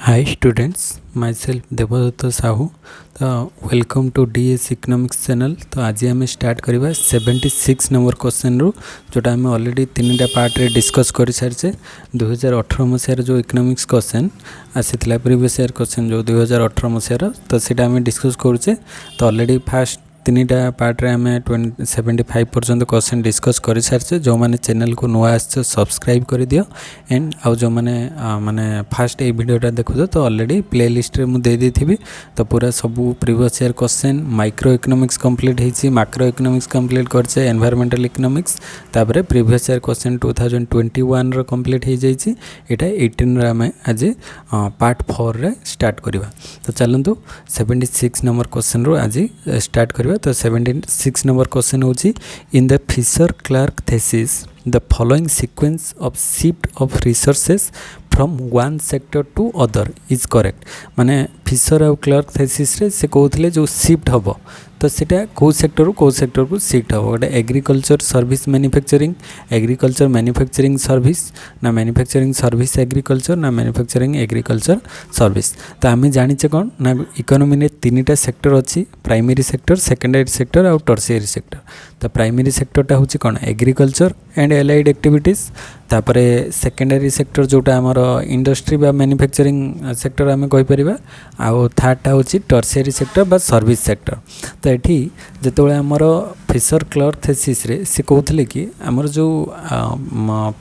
Hi students, myself Devdutt Sahu. तो welcome to DS economics channel. तो आज आम स्टार्ट करवा 76 नंबर क्वेश्चन रू जोटा आम ऑलरेडी 3टा पार्ट रे डिस्कस कर सारी 2018 मसीहार जो इकोनॉमिक्स क्वेश्चन आसी प्रीवियस ईयर क्वेश्चन जो 2018 मसीहार तो सीटा आम डिस्कस करुचे। तो ऑलरेडी फास्ट 3टा पार्ट रे आम 75 पर्यंत क्वेश्चन डिस्कस कर सारी। जो मैंने चैनल को नुआ आस सब्सक्राइब कर दियो एंड आउ जो मैंने माने फास्ट ये वीडियोटा देखो तो ऑलरेडी प्ले लिस्ट रे मुझे दे थी। तो पूरा सबू previous year question micro economics complete होती, माइक्रो इकोनॉमिक्स कंप्लीट करछे, एनवायरमेंटल इकोनॉमिक्स तापर प्रीवियस ईयर क्वेश्चन 2021 रो कंप्लीट हो जाइए। एटा 18 रे आम आज पार्ट 4 रे स्टार्ट करवा। तो चलतु 76 नंबर क्वेश्चन रो आज स्टार्ट करवा। तो 76 नंबर क्वेश्चन होची in the Fisher Clark thesis the following sequence of shift of resources from one sector to other is correct। माने फिशर और क्लार्क थेसिस रे से कहते जो शिफ्ट हम तो सीटा कौ सेक्टर को शिफ्ट हम गोटे agriculture service manufacturing, agriculture manufacturing service ना मैन्युफैक्चरिंग सर्विस एग्रीकल्चर ना मैन्युफैक्चरिंग एग्रीकल्चर सर्विस। तो आम जानीचे कौन ना इकोनॉमी में 3टा सेक्टर अच्छी, प्राइमरी सेक्टर, सेकेंडरी सेक्टर और टर्शियरी सेक्टर। तो प्राइमरी सेक्टरटा हूँ कौन एग्रीकल्चर एंड एलाइड एक्टिविटीज, तापर सेकेंडरी सेक्टर जोटा आमर इंडस्ट्री बा मैन्युफैक्चरिंग सेक्टर आम कहीपर, आउ थर्डटा हूँ टर्शियरी सेक्टर बा सर्विस सेक्टर। तो ये जिते आमर फिशर क्लार्क थेसिस रे से कहते कि आमर जो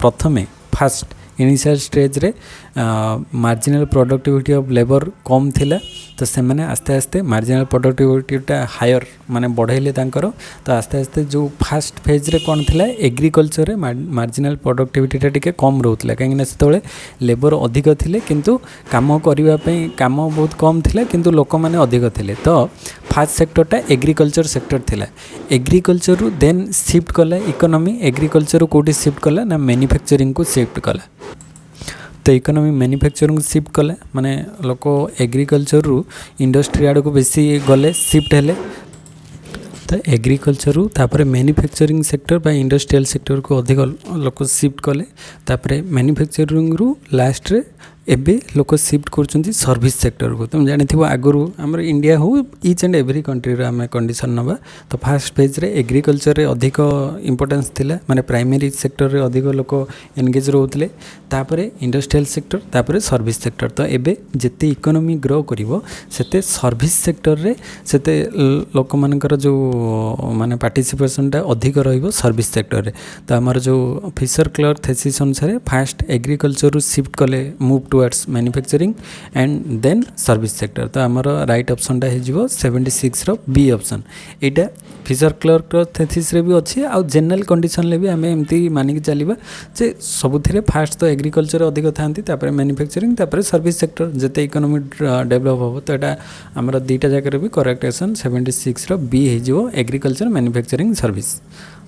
प्रथमे फास्ट इनिशियल स्टेज रे मार्जिनल प्रोडक्टिविटी ऑफ लेबर कम थिला। तो से मैंने आस्ते आस्ते मार्जिनल प्रोडक्टिविटीटा हायर माने बढ़ाइले तांकर। तो आस्ते आस्ते जो फास्ट फेज रे कौन थिला एग्रीकल्चर रे मार्जिनल प्रोडक्टिविटीटा टिके कम रोला कहीं से लेबर अधिक थिले किंतु काम करने काम बहुत कम थिला किंतु लोक मैंने अधिक थिले। तो फास्ट सेक्टरटा एग्रीकल्चर सेक्टर थिला। एग्रीकल्चर रु देन शिफ्ट कला इकोनॉमी, एग्रीकल्चर कोटी शिफ्ट कला ना मैन्युफैक्चरिंग को शिफ्ट कला। तो इकोनॉमी मैन्युफैक्चरिंग शिफ्ट कले माने लोक एग्रीकल्चर रु इंडस्ट्री आड़ को बेसी गले शिफ्ट हेले। तो एग्रीकल्चर रु तापर मैन्युफैक्चरिंग सेक्टर बा इंडस्ट्रियल सेक्टर को अधिक लोक शिफ्ट कले। तापर मैन्युफैक्चरिंग रु लास्ट रे एबे लोक शिफ्ट कर सर्विस सेक्टर को। तुम जानी आगु आम इंडिया हो ईच एंड एवरी कंट्री रो आम कंडीशन नवा। तो फास्ट फेज रे एग्रीकल्चर रे अधिक इंपोर्टेंस थिला माने प्राइमरी सेक्टर रे अधिक लोक एनगेज रोते, तापर इंडस्ट्रियल सेक्टर तापर सर्विस सेक्टर। तो एबे जेते इकोनॉमी ग्रो करिवो सेते सर्विस सेक्टर रे सेते लोक मानकर जो माने पार्टिसिपेशनटा अधिक रहिबो सर्विस सेक्टर रे। तो आमर जो फिशर क्लार्क थेसिस अनुसार फास्ट एग्रीकल्चर रु शिफ्ट कले move towards manufacturing and then service sector. तो आमर राइट ऑप्शनटा हो 76 रो बी ऑप्शन। एटा फिशर क्लार्क थेसिस रे भी अच्छी आउ जनरल कंडीशन ले भी आम एमती मानिक चलवा जे सबुथिरे फास्ट तो एग्रीकल्चर अधिक थांती, तापर मैन्युफैक्चरिंग तापर सर्विस सेक्टर जिते इकोनॉमी डेवलप हो। तो यहाँ आमर 2टा जगह भी करेक्ट ऑप्शन 76 रो बी हो एग्रीकल्चर मैन्युफैक्चरिंग सर्विस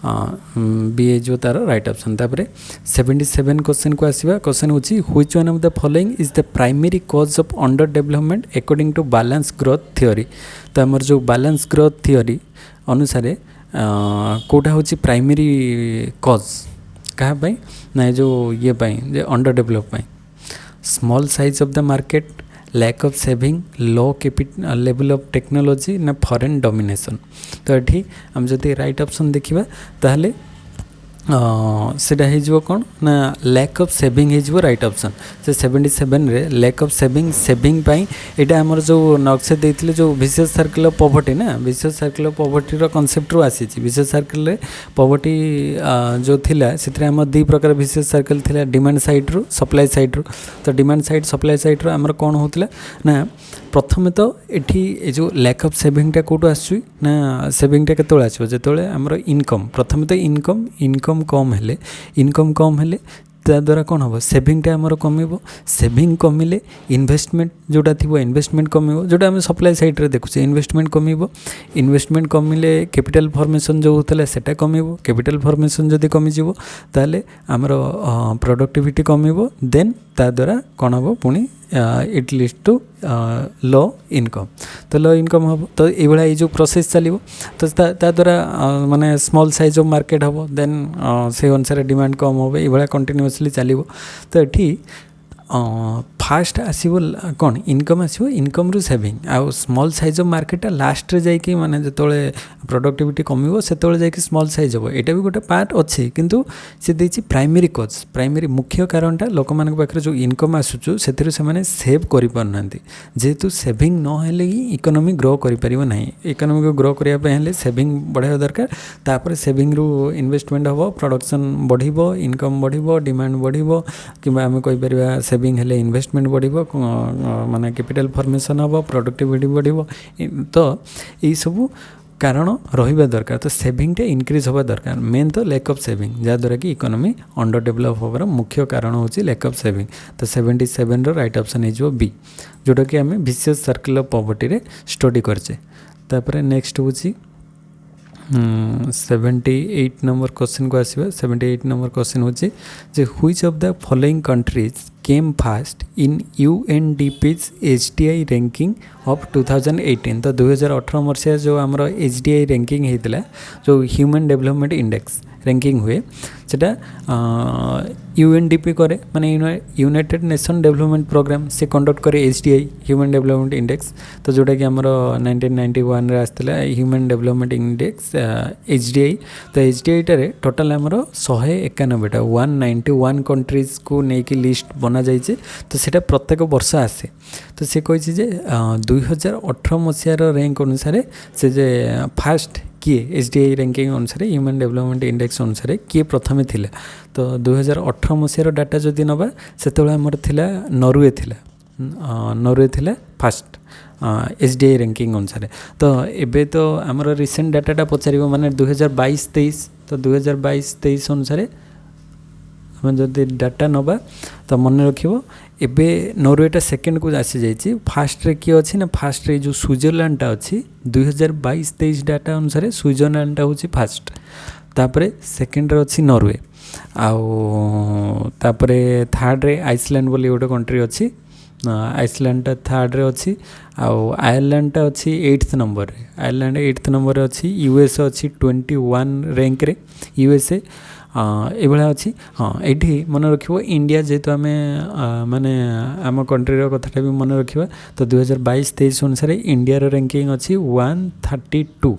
बी हो तार राइट ऑप्शन। तापर 77 क्वेश्चन को आसवा। क्वेश्चन होची which one of the following is the primary cause of under development according to balance growth theory. तो आमर जो बैलेंस ग्रोथ थ्योरी अनुसार कोटा होची प्राइमरी कॉज क्या पाई ना जो ये पाई जे अंडर डेवलप पाई small size of the market, lack of saving, low capital level of technology ना फॉरेन डोमिनेशन। तो ये आम जब राइट ऑप्शन देखा ताहले सेटा हो कौन ना लैक ऑफ सेविंग हो राइट ऑप्शन। से 77 रे लैक ऑफ सेविंग पाई एटा हमर जो नक्शा देथिले जो विशेष सर्कल ऑफ पॉवर्टी ना विशेष सर्कल ऑफ पॉवर्टी रो कांसेप्ट रो आसी छि। विशेष सर्कल रे पॉवर्टी जो थिला सेतरे हम 2 प्रकार विशेष सर्कल थिला डिमांड साइड रो सप्लाई साइड रो। तो डिमांड साइड सप्लाई साइड रो हमर कोन होतला ना प्रथमे तो एठी जो लैक ऑफ सेविंगटा कोटो आसुई ना सेविंगटा केतोळे आछो जेतोळे हमर इनकम प्रथमे तो इनकम कम हेले ता द्वारा कौन हम सेविंगटा आमर कम, सेविंग कमिले इन्वेस्टमेंट जोटा थी इन्वेस्टमेंट कम जोटा आम सप्लाई साइड रे देखुचे इन्वेस्टमेंट कम, इन्वेस्टमेंट कमिले कैपिटल फॉर्मेशन जो होता सेटा कम, कैपिटल फॉर्मेशन जदि कमिज ताले आमर प्रोडक्टिविटी कम, देन ता द्वारा कौन हम पुणी it list to low income. तो लो इनकम हम तो ये जो प्रोसेस चलो तो ता द्वारा माने स्मॉल साइज ऑफ मार्केट हम देन से अनुसार डिमांड कम हो ये कंटिन्यूअसली चलो। तो ये फास्ट आसो कौन इनकम आसो इनकम रु सेविंग आउ small size of market last रे जाइए माने जिते प्रोडक्टिविटी कमिवो सेतोले जाइए स्मॉल साइज हम यहाँ भी गोटे पार्ट अच्छे किंतु से देछि प्राइमरी कज प्राइमरी मुख्य कारणटा लोक मान पाखे जो इनकम आसुचु से सेव कर पारना जेहेतु सेविंग नहेले ही इकोनॉमी ग्रो कर ना इकोनॉमी को ग्रो करने सेविंग बढ़ावा दरकार तापर सेविंग रु इन्वेस्टमेंट हम प्रोडक्शन बढ़िबो इनकम बढ़िबो डिमांड बढ़िबो कि आम कहीपर सेविंग हेले इन्वेस्टमेंट बढ़िबो माने कैपिटल फॉर्मेशन हम प्रोडक्टिविटी बढ़िबो तो यही सब कारण रहा दरकार तो सेविंगटा इनक्रीज हवा दरकार मेन तो लैक ऑफ सेविंग जहाँद्वारा कि इकोनॉमी अंडर डेवलप होवार मुख्य कारण होची लैक ऑफ सेविंग तो 77 रो राइट ऑप्शन हो बी जोटा कि आम विशियस सर्कल ऑफ पॉवर्टी रे स्टडी करचे तापर नेक्स्ट होची 78 नंबर क्वेश्चन को आसवा 78 नंबर क्वेश्चन होची जे which of the following countries came fast in UNDP's HDI ranking of 2018 तो 2018 मसीहा जो आमर HDI रैंकिंग होता जो ह्यूमन डेवलपमेंट इंडेक्स रैंकिंग हुए सेटा UNDP करे माने यूनाइटेड नेशन डेवलपमेंट प्रोग्राम से कंडक्ट करे HDI ह्यूमन डेवलपमेंट इंडेक्स तो जोटा कि आमर 1991 रे आसला ह्यूमन डेवलपमेंट इंडेक्स HDI तो HDI टारे टोटल आमर 191टा 191 कंट्रीज को लेकिन लिस्ट बना जाइए तो सेटा प्रत्येक वर्ष आसे तो से कही जे 2018 मसीहार रैंक अनुसार से जे फास्ट किए HDI रैंकिंग अनुसार ह्यूमन डेवलपमेंट इंडेक्स अनुसार किए प्रथमे थिला तो 2018 मसीहार डाटा जदि नबा सेतबेले हमर थिला नॉर्वे थिला फास्ट HDI रैंकिंग अनुसार तो एबे तो हमर रिसेंट डाटाटा पचारिबो माने 2022-23 तो 2022-23 अनुसार हम जदि डाटा नबा तो मन रखिबो एबे नॉर्वेटा सेकेंड को आसी जाइए फास्ट रे किए अच्छी ना फास्ट रे जो स्विट्जरलैंडटा अच्छी 2022-23 डाटा अनुसार स्विट्जरलैंडटा होची फास्ट तापरे सेकेंड रे अच्छी नॉर्वे आउ तापरे थर्ड रे आइसलैंड बोली गोटे कंट्री अच्छी आइसलैंडटा थर्ड रे अच्छी आउ आयरलैंडटा अच्छी 8th नंबर रे आयरलैंड 8th नंबर रे अच्छी US अच्छी 21 रैंक रे USA ये अच्छी हाँ ये मन रखिए इंडिया जेहेतु आम माने आम कंट्री कथाटा भी मन रखा तो 2022-23 अनुसार इंडिया रैंकिंग अच्छी 132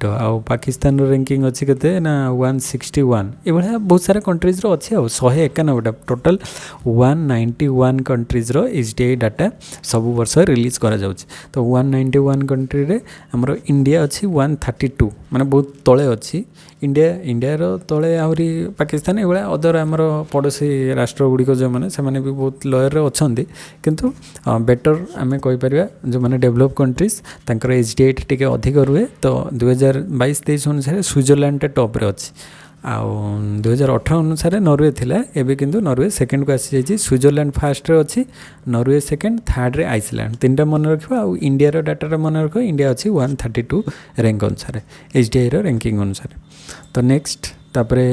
आउ पाकिस्तान रैंकिंग अच्छी केते ना 161 ये बहुत सारा कंट्रीज अच्छे 191टा टोटल 191 कंट्रीज HDI डाटा सब वर्ष रिलीज करा जाउछि तो 191 कंट्री रे हमरो इंडिया अच्छी 132 माने बहुत तले अच्छी इंडिया तले आहरी पाकिस्तान ये अदर आमर पड़ोसी राष्ट्र गुड़िक जो मैंने से भी बहुत लोयर अच्छा किंतु बेटर आम कहीपर जो मैंने डेवलप कंट्रीज तांकर HDI टी अधिक रुए तो 2022-23 अनुसार स्विट्जरलैंड टॉप रे अच्छी आउ 2018 अनुसार नॉर्वे थिला एबे किंतु नॉर्वे सेकेंड को आसी जाइए स्विट्जरलैंड फास्ट रे अच्छी नॉर्वे सेकेंड थर्ड रे आइसलैंड तीनटा मन रखा आउ इंडिया रो डाटा मन रख इंडिया अच्छी 132 रैंक अनुसार HDI रो रैंकिंग अनुसार तो नेक्स्ट तापरे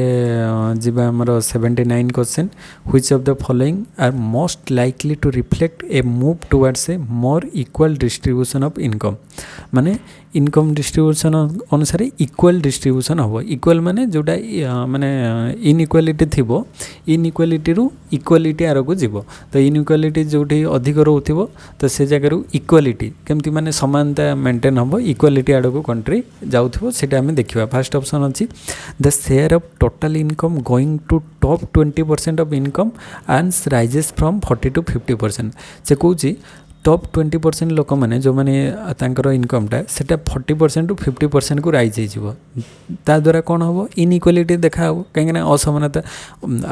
जीवा हमर 79 question which of the following are most likely to reflect a move towards a more equal distribution of income माने इनकम डिस्ट्रीब्यूशन अनुसार इक्वल डिस्ट्रीब्यूशन हम इक्वल माने जोटा माने इनइक्वालिटी थिबो इनइक्वालिटी रु इक्वालिटी आर को जीवो तो इनइक्वालिटी जोठी अधिक रहउथिबो तो से जगह रु इक्वालिटी केमती माने समानता मेंटेन हम इक्वालिटी आड़ को कंट्री जाउथिबो सेटा हमें देखिबा फर्स्ट ऑप्शन अछि the share of total income going to top 20% of income earns rises from 40 to 50% से कहूँ टॉप 20% लोक मैंने जो मैंने इनकमटा से 40% to 50% को रईज हो द्वारा कौन हम इनइक्वालिटी देखा हो कहीं असमानता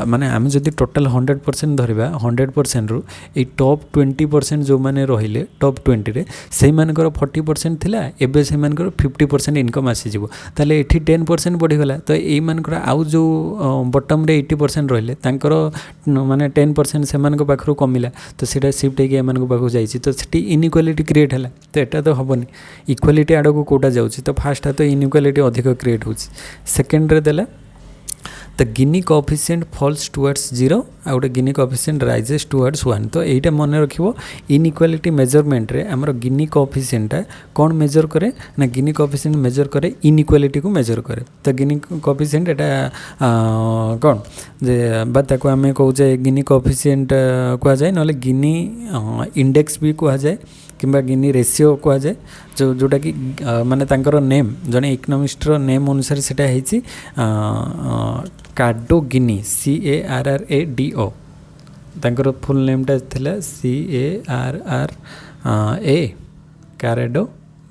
माने आम जब टोटाल 100% धरवा 100% रु टॉप 20% जो मैंने रहिले टॉप 20 रे से 40% थिला एबे से 50% इनकम आसीज ताले एठी 10% बढ़ीगला तो यही मानकर आउ जो बटम रे 80% रहिले तांकर माने 10% से पाखरु कमिला तो सीटा शिफ्ट होगी एम पाखु जाइए तो सेठी इनइक्वालिटी क्रिएट है तो यहाँ तो हेनी इक्वालिटी आड़ को कौटा जाऊँगी तो फास्ट तो इनइक्वालिटी अधिक क्रिएट हो सेकेंड रे देला the Gini coefficient falls towards 0 आ गोटे गिनी कोएफिशिएंट राइजेस टुवर्ड्स 1 तो एटा मन रखिबो इनइक्वालिटी मेजरमेंट रे हमर गिनी कोएफिशिएंट कोन मेजर करे ना गिनी कोएफिशिएंट मेजर करे इनइक्वालिटी को मेजर करे तो गिनी कोएफिशिएंट एटा कोन जे बात को हमें कहू जे गिनी कोएफिशिएंट को जाय नले गिनी इंडेक्स भी को जाय किंबा गिनी रेशियो को जाए जोटा कि माने तांकर नेम जने इकोनॉमिस्ट नेम अनुसार सेटा हेची कार्डो गिनी CARRADO तांकर फुल नेमटा थिला CARRA कार्डो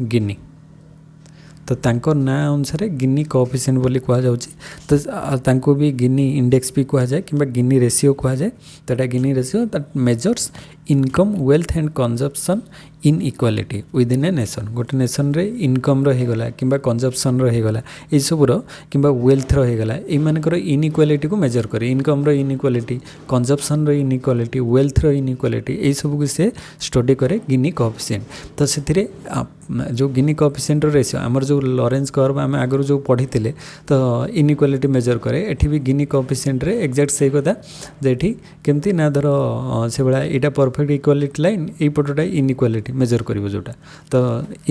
गिनी तो तांको ना अनुसार गिनी कोएफिशिएंट बोली कहा जाउची तो तांको भी गिनी इंडेक्स भी कहा जाए किंबा गिनी रेशियो कहा जाए तो एटा Gini ratio that measures income wealth and consumption inequality within a nation गोटे नेशन रे इनकम रो हेगला किंबा कंजप्शन रो हेगला ए सब रो किंबा वेल्थ रो हेगला ए मानकर इनइक्वालिटी को मेजर करे इनकम रो इनइक्वालिटी कंजप्शन रो इनइक्वालिटी वेल्थ रो इनइक्वालिटी ए सब को से स्टडी करे गिनी कोएफिशिएंट तो सेथिरे जो गिनी कोएफिशिएंट रो रेशियो हमर जो लॉरेंस कर्व आम आगु जो पढ़ी तो इनइक्वालिटी मेजर करे एठी भी गिनी कोएफिशिएंट रे एग्जैक्ट सही कथा जे एठी केमती ना धर से बड़ा एटा परफेक्ट इक्वालिटी लाइन ए पटोटा इनइक्वालिटी मेजर करिवो जोटा तो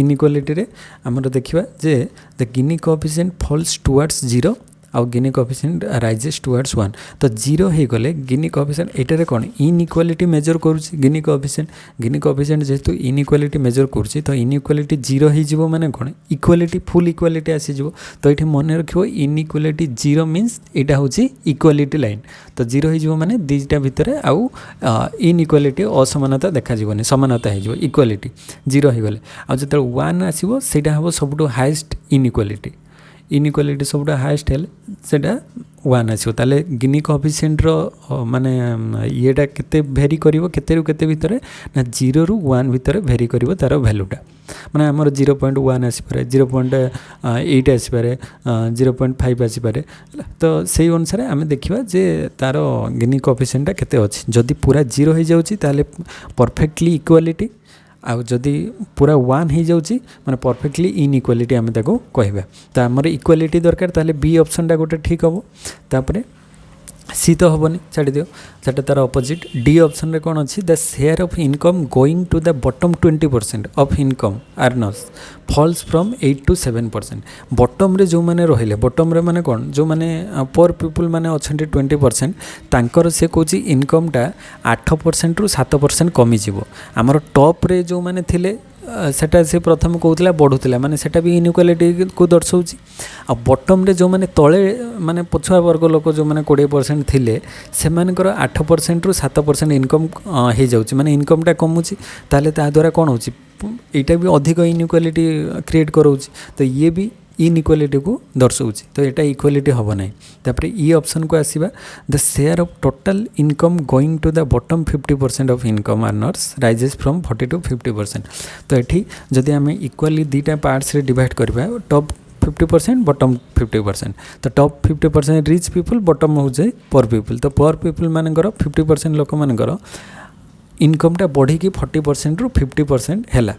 इनइक्वालिटी रे हमर देखिबा जे the Gini coefficient falls towards 0 आउ गिनी कोएफिशिएंट राइजेस टुवर्ड्स 1 तो 0 हे गले गिनी कोएफिशिएंट एटा रे कोन इनइक्वालिटी मेजर करूची गिनी कोएफिशिएंट जेतु इनइक्वालिटी मेजर करूची तो इनइक्वालिटी 0 हे जिवो माने कोन इक्वालिटी फुल इक्वालिटी आसी जिवो तो एठी मन रखिबो इनइक्वालिटी 0 मींस एटा होची इक्वालिटी लाइन तो 0 हे जिवो माने दिटा भितरे आउ इनइक्वालिटी असमानता देखा जिवोनी समानता हे जिवो इक्वालिटी 0 हे गले आ जते 1 आसीबो सेटा हबो सबटु हाईएस्ट इनइक्वालिटी सब हाएस्ट हेल् से 1 आसो ताले गिनी कोएफिशिएंट रो माने येटा केते भेरी करिवो केते रु केते भितरे ना 0 रु 1 भितरे भेरी करिवो तार वैल्यूटा माने हमर 0.1 आसी पारे 0.8 आसी पारे 0.5 आसी पारे तो सेही अनुसार आमे देखिबा जे तार गिनी कोएफिशिएंट केते अछि जदी पूरा 0 हे जाउची ताले परफेक्टली इक्वालिटी आउ जदि पूरा 1 हो जाउची माने परफेक्टली इनइक्वालिटी आमे ताको कहबा तो हमर इक्वालिटी दरकार ताले बी ऑप्शन टा गोटे ठीक हबो तापरे सी तो हेनी छाड़ दियो सेटा तार अपोजिट डी ऑप्शन रे कौन अच्छी the share of income going to the bottom 20% of income earners falls from 8 to 7%। Bottom रे जो माने रहिले बॉटम रे माने कौन जो माने पोर पीपल माने अच्छे 20% तांकर से कोची इनकम टा 8% रु 7% कमी जीवो आमर टॉप रे जो माने थिले सेटा से प्रथम कहूला बढ़ुला माने सेटा भी इनइक्वालिटी को दर्शाऊँगी आ बॉटम रे जो माने तले माने पछुआ वर्ग लोक जो माने 20% थिले से मानकर 8% रु 7% इनकम हो जाउची माने इनकमटा कमुची ताले ता द्वारा कौन होची एटा भी अधिक इनइक्वालिटी क्रिएट कराउची तो ये भी इनइक्वालिटी को दर्शाऊँगी तो यहाँ इक्वालिटी हम ना तापर ई ऑप्शन को आसवा the share of total income going to the bottom 50% of income earners rises from 40 to 50%। तो ये जदि आम इक्वाली दुईटा पार्ट्स रे डिवाइड करवा टॉप 50% बॉटम 50% तो टॉप 50% रिच पीपल बॉटम हो जाए पोर पीपल तो पोर पीपल मानकर 50% लोक मानकर इनकमटा बढ़ी 40% रु 50% हैला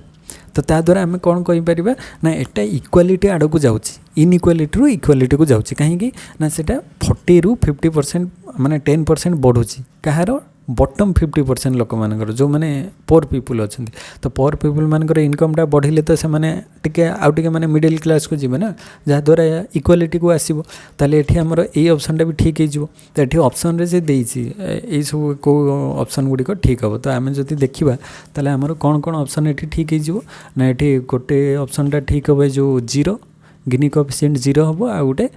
तो ता द्वारा आम कौन कहीपर ना एटा इक्वालिटी आड़ को जाऊँगी इनइक्वालिटी रु इक्वालिटी को जाऊँगी कहीं ना सेटा 40 रु 50% माने 10% बढ़ुची कहार बॉटम 50% लोक मानकर जो माने पोर पीपल अच्छा तो पोर पीपल मानकर इनकमटा बढ़िले तो से माने टिके आउ टिके माने मिडिल क्लास को जीवे ना जहाँ द्वारा इक्वालिटी को आसो ताले एठी हमर ए ऑप्शन टा भी ठीक हो तो ये ऑप्शन रे से देइछि ए सब को ऑप्शन गुडी को ठीक हम तो आम जदि देखा ताले हमर कौन कौन ऑप्शन एठी ठीक हो ना ये गोटे ऑप्शन टा ठीक हम जो 0 गिनी कोएफिशिएंट 0 हम आ गोटे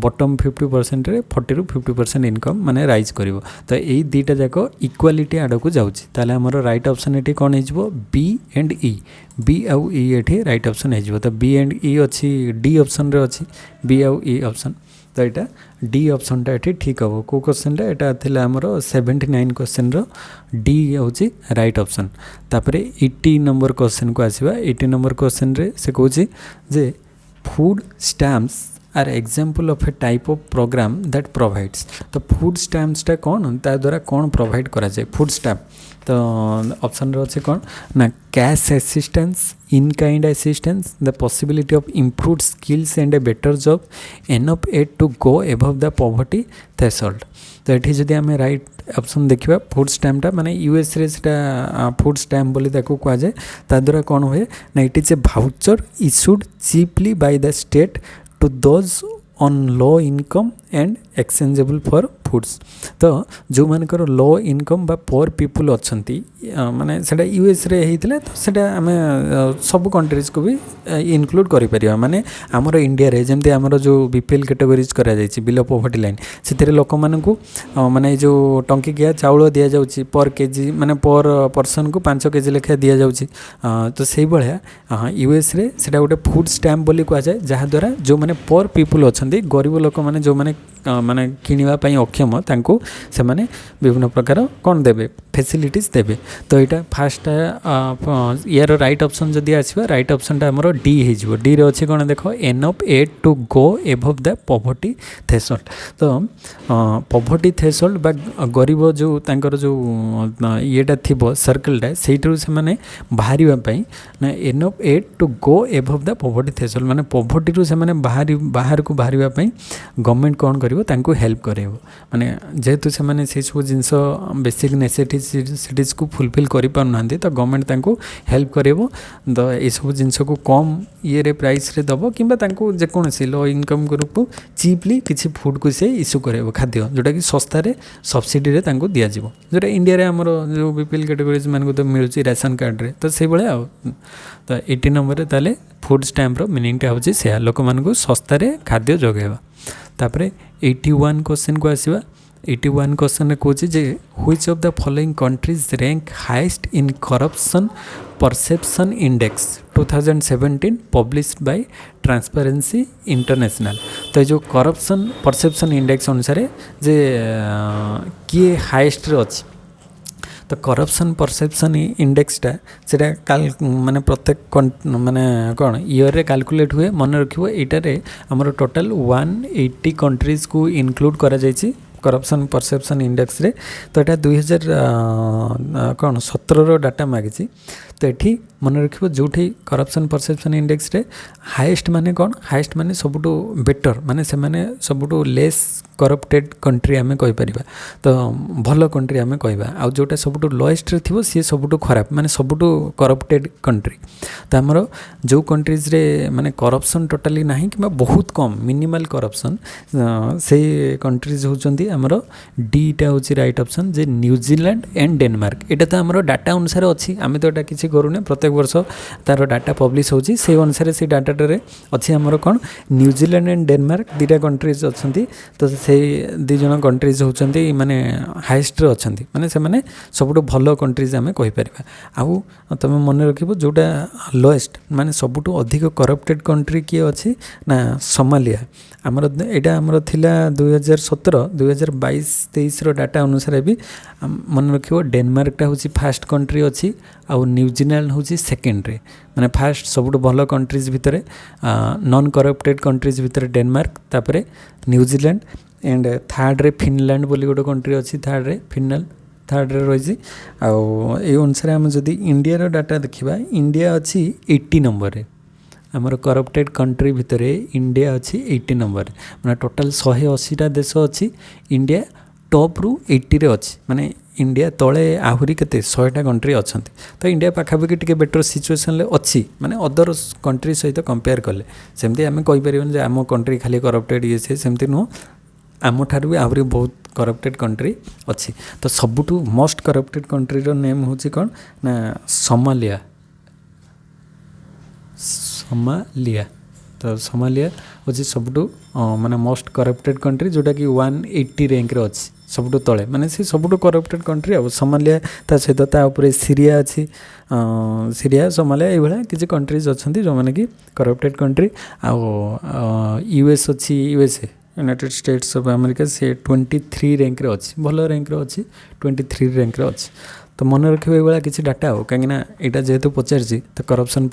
बॉटम 50% रे 40 रु 50% इनकम माने राइज करिवो तो यही दुईटा जाक इक्वालिटी आड़ को जाउछि ताले हमर राइट ऑप्शन एठी कोन हेजिवो बी एंड ई बी आउ ई एठी राइट ऑप्शन हेजिवो तो बी एंड ई अच्छी डी ऑप्शन रे अच्छी बी आउ ई ऑप्शन तो यहाँ डी ऑप्शन टा एठी ठीक हम को क्वेश्चन टा एटा थिला हमर 79 क्वेश्चन रो डी होची राइट ऑप्शन तापरे 80 नंबर क्वेश्चन को आसीबा 80 नंबर क्वेश्चन रे से कहूची जे food stamps are example of a type of programme that provides. तो फूड स्टैम्प्सटा कौन ता द्वारा कौन प्रोवाइड करा जाए फूड स्टैम्प। तो ऑप्शन रे अच्छे कौन ना cash assistance, in kind assistance, the possibility of improved skills and a better job, enough aid to go above the poverty threshold. तो ये जदि आम राइट ऑप्शन देखा फूड स्टैम्पटा माने यूएस रे सेटा फूड स्टैम्प बोली ताको कहा जाए। ता द्वारा कौन हुए ना it is a voucher issued cheaply by the state to those on low income and exchangeable for foods. तो जो मानकर लो इनकम बा पोर पीपुल अच्छी माने सेटा यूएस रे होता तो सेटा आम सब कंट्रीज को भी इनक्लूड करें माने आमर इंडिया रे जमती आमर जो बीपीएल कैटेगोरीज करा जायछि बिलो पॉवर्टी लाइन से लोक मानू माने जो टंकिकिया चाउल दि जाउछि पर केजी माने पर पर्सन को 5 केजी लेखा दि जाउछि। तो से भाया यूएस रे सेटा गोटे फूड स्टैम्प बोली कहा जाए जहाँ द्वारा जो माने पर पीपुल अच्छी गरीब लोक माने जो माने माने किनिबा पई अक्षम तांको से माने विभिन्न प्रकार कौन देबे फैसिलिटीज देबे। तो यहाँ फास्ट यार राइट ऑप्शन जदि आसवा राइट ऑप्शन आमर डी हो डी रे अच्छे कौन देख enough aid to go above the poverty threshold. तो पॉवर्टी थ्रेशोल्ड बा गरीब जो तांकर जो येटा थिबो सर्कलटा सेइटू से माने बाहरिबा पई ना enough aid to go above the poverty threshold माने पॉवर्टी रु से माने बाहर को बाहरिबा पई गवर्नमेंट कौन करिवो तांको हेल्प करेबो माने जेहेतु से माने से सब जिंस बेसिक नेसेसिटीज को फुलफिल करि पारनांती तो गवर्नमेंट तांको हेल्प करेबो। तो ये सब जिंस को कम ये रे प्राइस रे दबो किंबा तांको जे कोनसी लो इनकम ग्रुप को चीपली किसी फूड को से इश्यू करेबो खाद्य जोटा कि सस्ता रे सब्सिडी रे तांको दिया जिवो जोटा इंडिया रे हमरो जो बीपीएल कैटेगरीज मान को तो मिलुची राशन कार्ड रे तो से बळे आ। तो 80 नंबर रे ताले फूड स्टैम्प रो मीनिंगटा होची से लोक मान को सस्ता रे खाद्य जोगेबा। तापरे 81 क्वेश्चन को आसीबा 81 क्वेश्चन कहूँ जे which of the following countries rank highest in corruption perception index 2017 published by Transparency International. तो जो करप्शन परसेप्शन इंडेक्स अनुसार जे किए हाईएस्ट रे अछि तो करप्शन परसेप्शन इंडेक्सटा से माने प्रत्येक माने कौन ईयर रे कैलकुलेट हुए मन रखिबो एटारे हमर टोटल 180 कंट्रीज को इनक्लूड करा जायछि करप्शन परसेप्शन इंडेक्स रे। तो यहाँ 2017 डाटा मागिछि तो ये मन रखिबो जोठी करप्शन परसेप्शन इंडेक्स रे हाईएस्ट माने कौन हाईएस्ट माने सबुटो बेटर माने से माने सबुटो लेस करप्टेड कंट्री आमे कहि परिबा तो भल कंट्री आमे कहबा आ जोटा सबुटो लोएस्ट रे थिबो सी सबुटो खराब माने सबुटो करप्टेड कंट्री। तो हमरो जो कंट्रीज रे माने करप्शन टोटली नाही कि बहुत कम मिनिमल करप्शन से कंट्रीज होचंदी हमरो डी टा होची right option J New Zealand and Denmark. एटा तो हमरो डाटा अनुसार अछि आमे तो एटा किछि करूने प्रत्येक वर्ष तार डाटा पब्लिश होची से अनुसार से डाटा रे अछि हमरो कोन न्यूजीलैंड एंड डेनमार्क दीटा कंट्रीज अछंती। तो से दी जन कंट्रीज होचंती माने हाईएस्ट रे अछंती माने से माने सबुटो भलो कंट्रीज आमे कहि परिबा। आउ तमे मन रखिबो जोटा लोएस्ट माने सबुटो अधिक करप्टेड कंट्री किए अछि ना सोमालिया। आमर एटा आमर थिला 2017 2022-23 रो डाटा अनुसार भी मन रखिबो डेनमार्कटा होची फर्स्ट कंट्री अछि आउ न्यूजीलैंड होची सेकेंड रे माने फर्स्ट सबुटो भलो कंट्रीज भितरे नॉन करप्टेड कंट्रीज भितरे डेनमार्क तापरे न्यूजीलैंड एंड थर्ड रे फिनलैंड बोली गोटे कंट्री अच्छी थर्ड रे फिनलैंड थर्ड रे रही अनुसार आम जदि इंडिया रो डाटा देखा इंडिया अच्छी 80 नंबर रे आमर करप्टेड कंट्री भितर इंडिया अच्छी 80 नंबर माने टोटाल 180टा देश अच्छी इंडिया टॉप रु 80 रे अच्छी माने इंडिया तले आहुरी केते 100टा कंट्री अच्छा। तो इंडिया पाखापाखि टिके बेटर सिचुएसन अच्छी माने अदर कंट्री सहित कंपेयर कले सेमती आम कहीपर जे आम कंट्री खाली करप्टेड ये सेमती नुह आम ठार भी आहरी बहुत करप्टेड कंट्री अच्छी। तो सबुठू मोस्ट करप्टेड कंट्री रो नेम होची कौन ना सोमालिया। सोमालिया तो सोमालिया होची सबुठू माने मोस्ट करप्टेड कंट्री जोटा कि 180 रैंक रे अच्छी सबुठू तले माने से सबुठू करप्टेड कंट्री आ सोमालिया ता सहित ता ऊपर सीरिया अच्छी सीरिया सोमालिया ये भाया किसी कंट्रीज अच्छा जो मैंने कि करप्टेड कंट्री आ यूएस अच्छी USA United states of America से 23 रैंक रे अच्छी भल रैंक रे अच्छी 23 रैंक रे अच्छी तो मन रखिए ये किसी डाटा हो कहीं यहाँ जेहेतु पचार तो करप्शन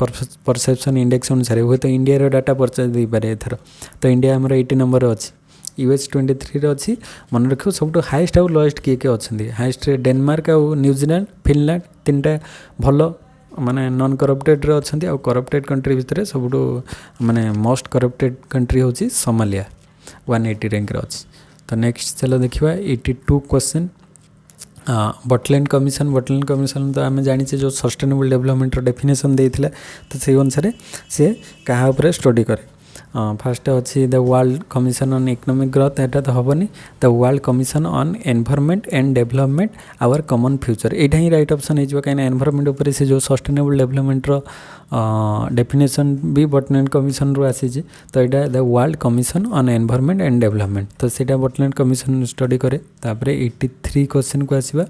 परसेप्शन इंडेक्स अनुसार हुए तो इंडिया डाटा पचार दे पारे एथर तो इंडिया आमर 80 नंबर अच्छी US 23 अच्छी मन रखिए सब हाइस्ट आउ लोएस्ट किए किए अच्छा हाइस्ट डेनमार्क आउ न्यूजीलैंड फिनलैंड तीनटा भल माने नॉन करप्टेड अच्छा आउ करप्टेड कंट्री भितर सब माने मोस्ट करप्टेड कंट्री हूँ सोमालिया 180 रैंक अच्छी तो नेक्स्ट चलो देखा 82 क्वेश्चन बटलैंड कमिशन तो आम जाने जो सस्टेनेबल डेवलपमेंट डेफिनेशन देता तो से अनुसार सी क्या स्टडी करे फास्ट अच्छी the world commission on economic growth एटा तो हेनी the world commission on environment and development our common future यहाँ ही राइट ऑप्शन हो कहीं एनवायरनमेंट उपर से जो सस्टेनेबल डेवलपमेंट डेफिनेशन भी बटलैंड कमिशन रु आसी तो यहाँ the world commission on environment and development तो सीटा बटलैंड कमिशन स्टडी करे तापर 83 क्वेश्चन को आसवा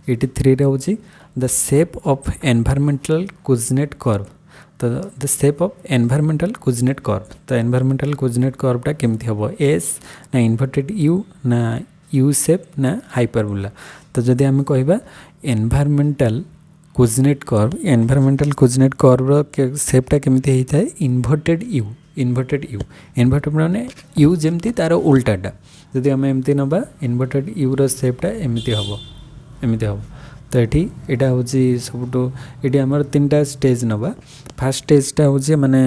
83 रे होची the shape of environmental Kuznets curve तो the shape of environmental Kuznets curve तो एनवायरमेंटल कुजनेट कर्वटा केमती हम एस ना इन्वर्टेड यू ना यू शेप ना हाइपरबोला तो जदि आम कहबा एनवायरमेंटल कुजनेट कर्व शेपटा केमती होता है इन्वर्टेड यू इन्वर्टेड माने यू जमती तार उल्टाटा जदि आम एमती नबा इन्वर्टेड यू रो शेपटा एमती हम तो ये यहाँ हूँ सब ये आम 3टा स्टेज नवा फास्ट स्टेजटा हूँ माने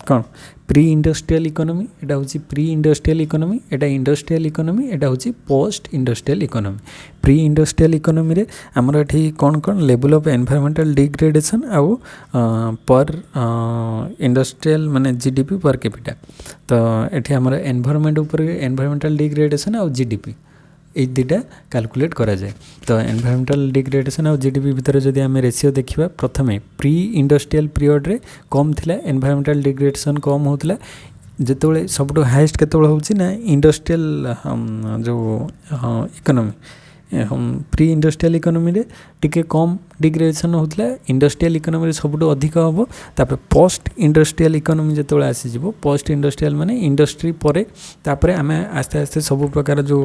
कौन प्री इंडस्ट्रियल इकोनॉमी एटा हूँ प्री इंडस्ट्रियल इकोनॉमी एटा इंडस्ट्रियल इकोनॉमी एटा हूँ post industrial economy pre industrial economy रे आमर ये कौन कौन लेवल ऑफ एनवायरमेंटल डिग्रेडेशन आउ पर इंडस्ट्रियल माने जीडीपी पर कैपिटा तो ये आमर एनवायरमेंट उपर एनवायरमेंटल डिग्रेडेशन आउ जीडीपी ये दुटा कैलकुलेट करा जाए तो एनवायरमेंटल डिग्रेडेशन और जीडीपी भितर जदि आम रेशियो देखा प्रथमे प्री इंडस्ट्रियल पीरियड रे कम थिला एनवायरमेंटल डिग्रेडेशन कम होता जिते सब हाइस्ट के ना इंडस्ट्रियल जो इकोनॉमी प्री इंडस्ट्रियल इकोनॉमी रे टिके कम डिग्रेडेशन होता इंडस्ट्रियल इकोनॉमी सब अधिक हम तापर पोस्ट इंडस्ट्रियल इकोनॉमी जो आसीज पोस्ट इंडस्ट्रियल माने इंडस्ट्री परे तापर आम आस्ते आस्ते सब प्रकार जो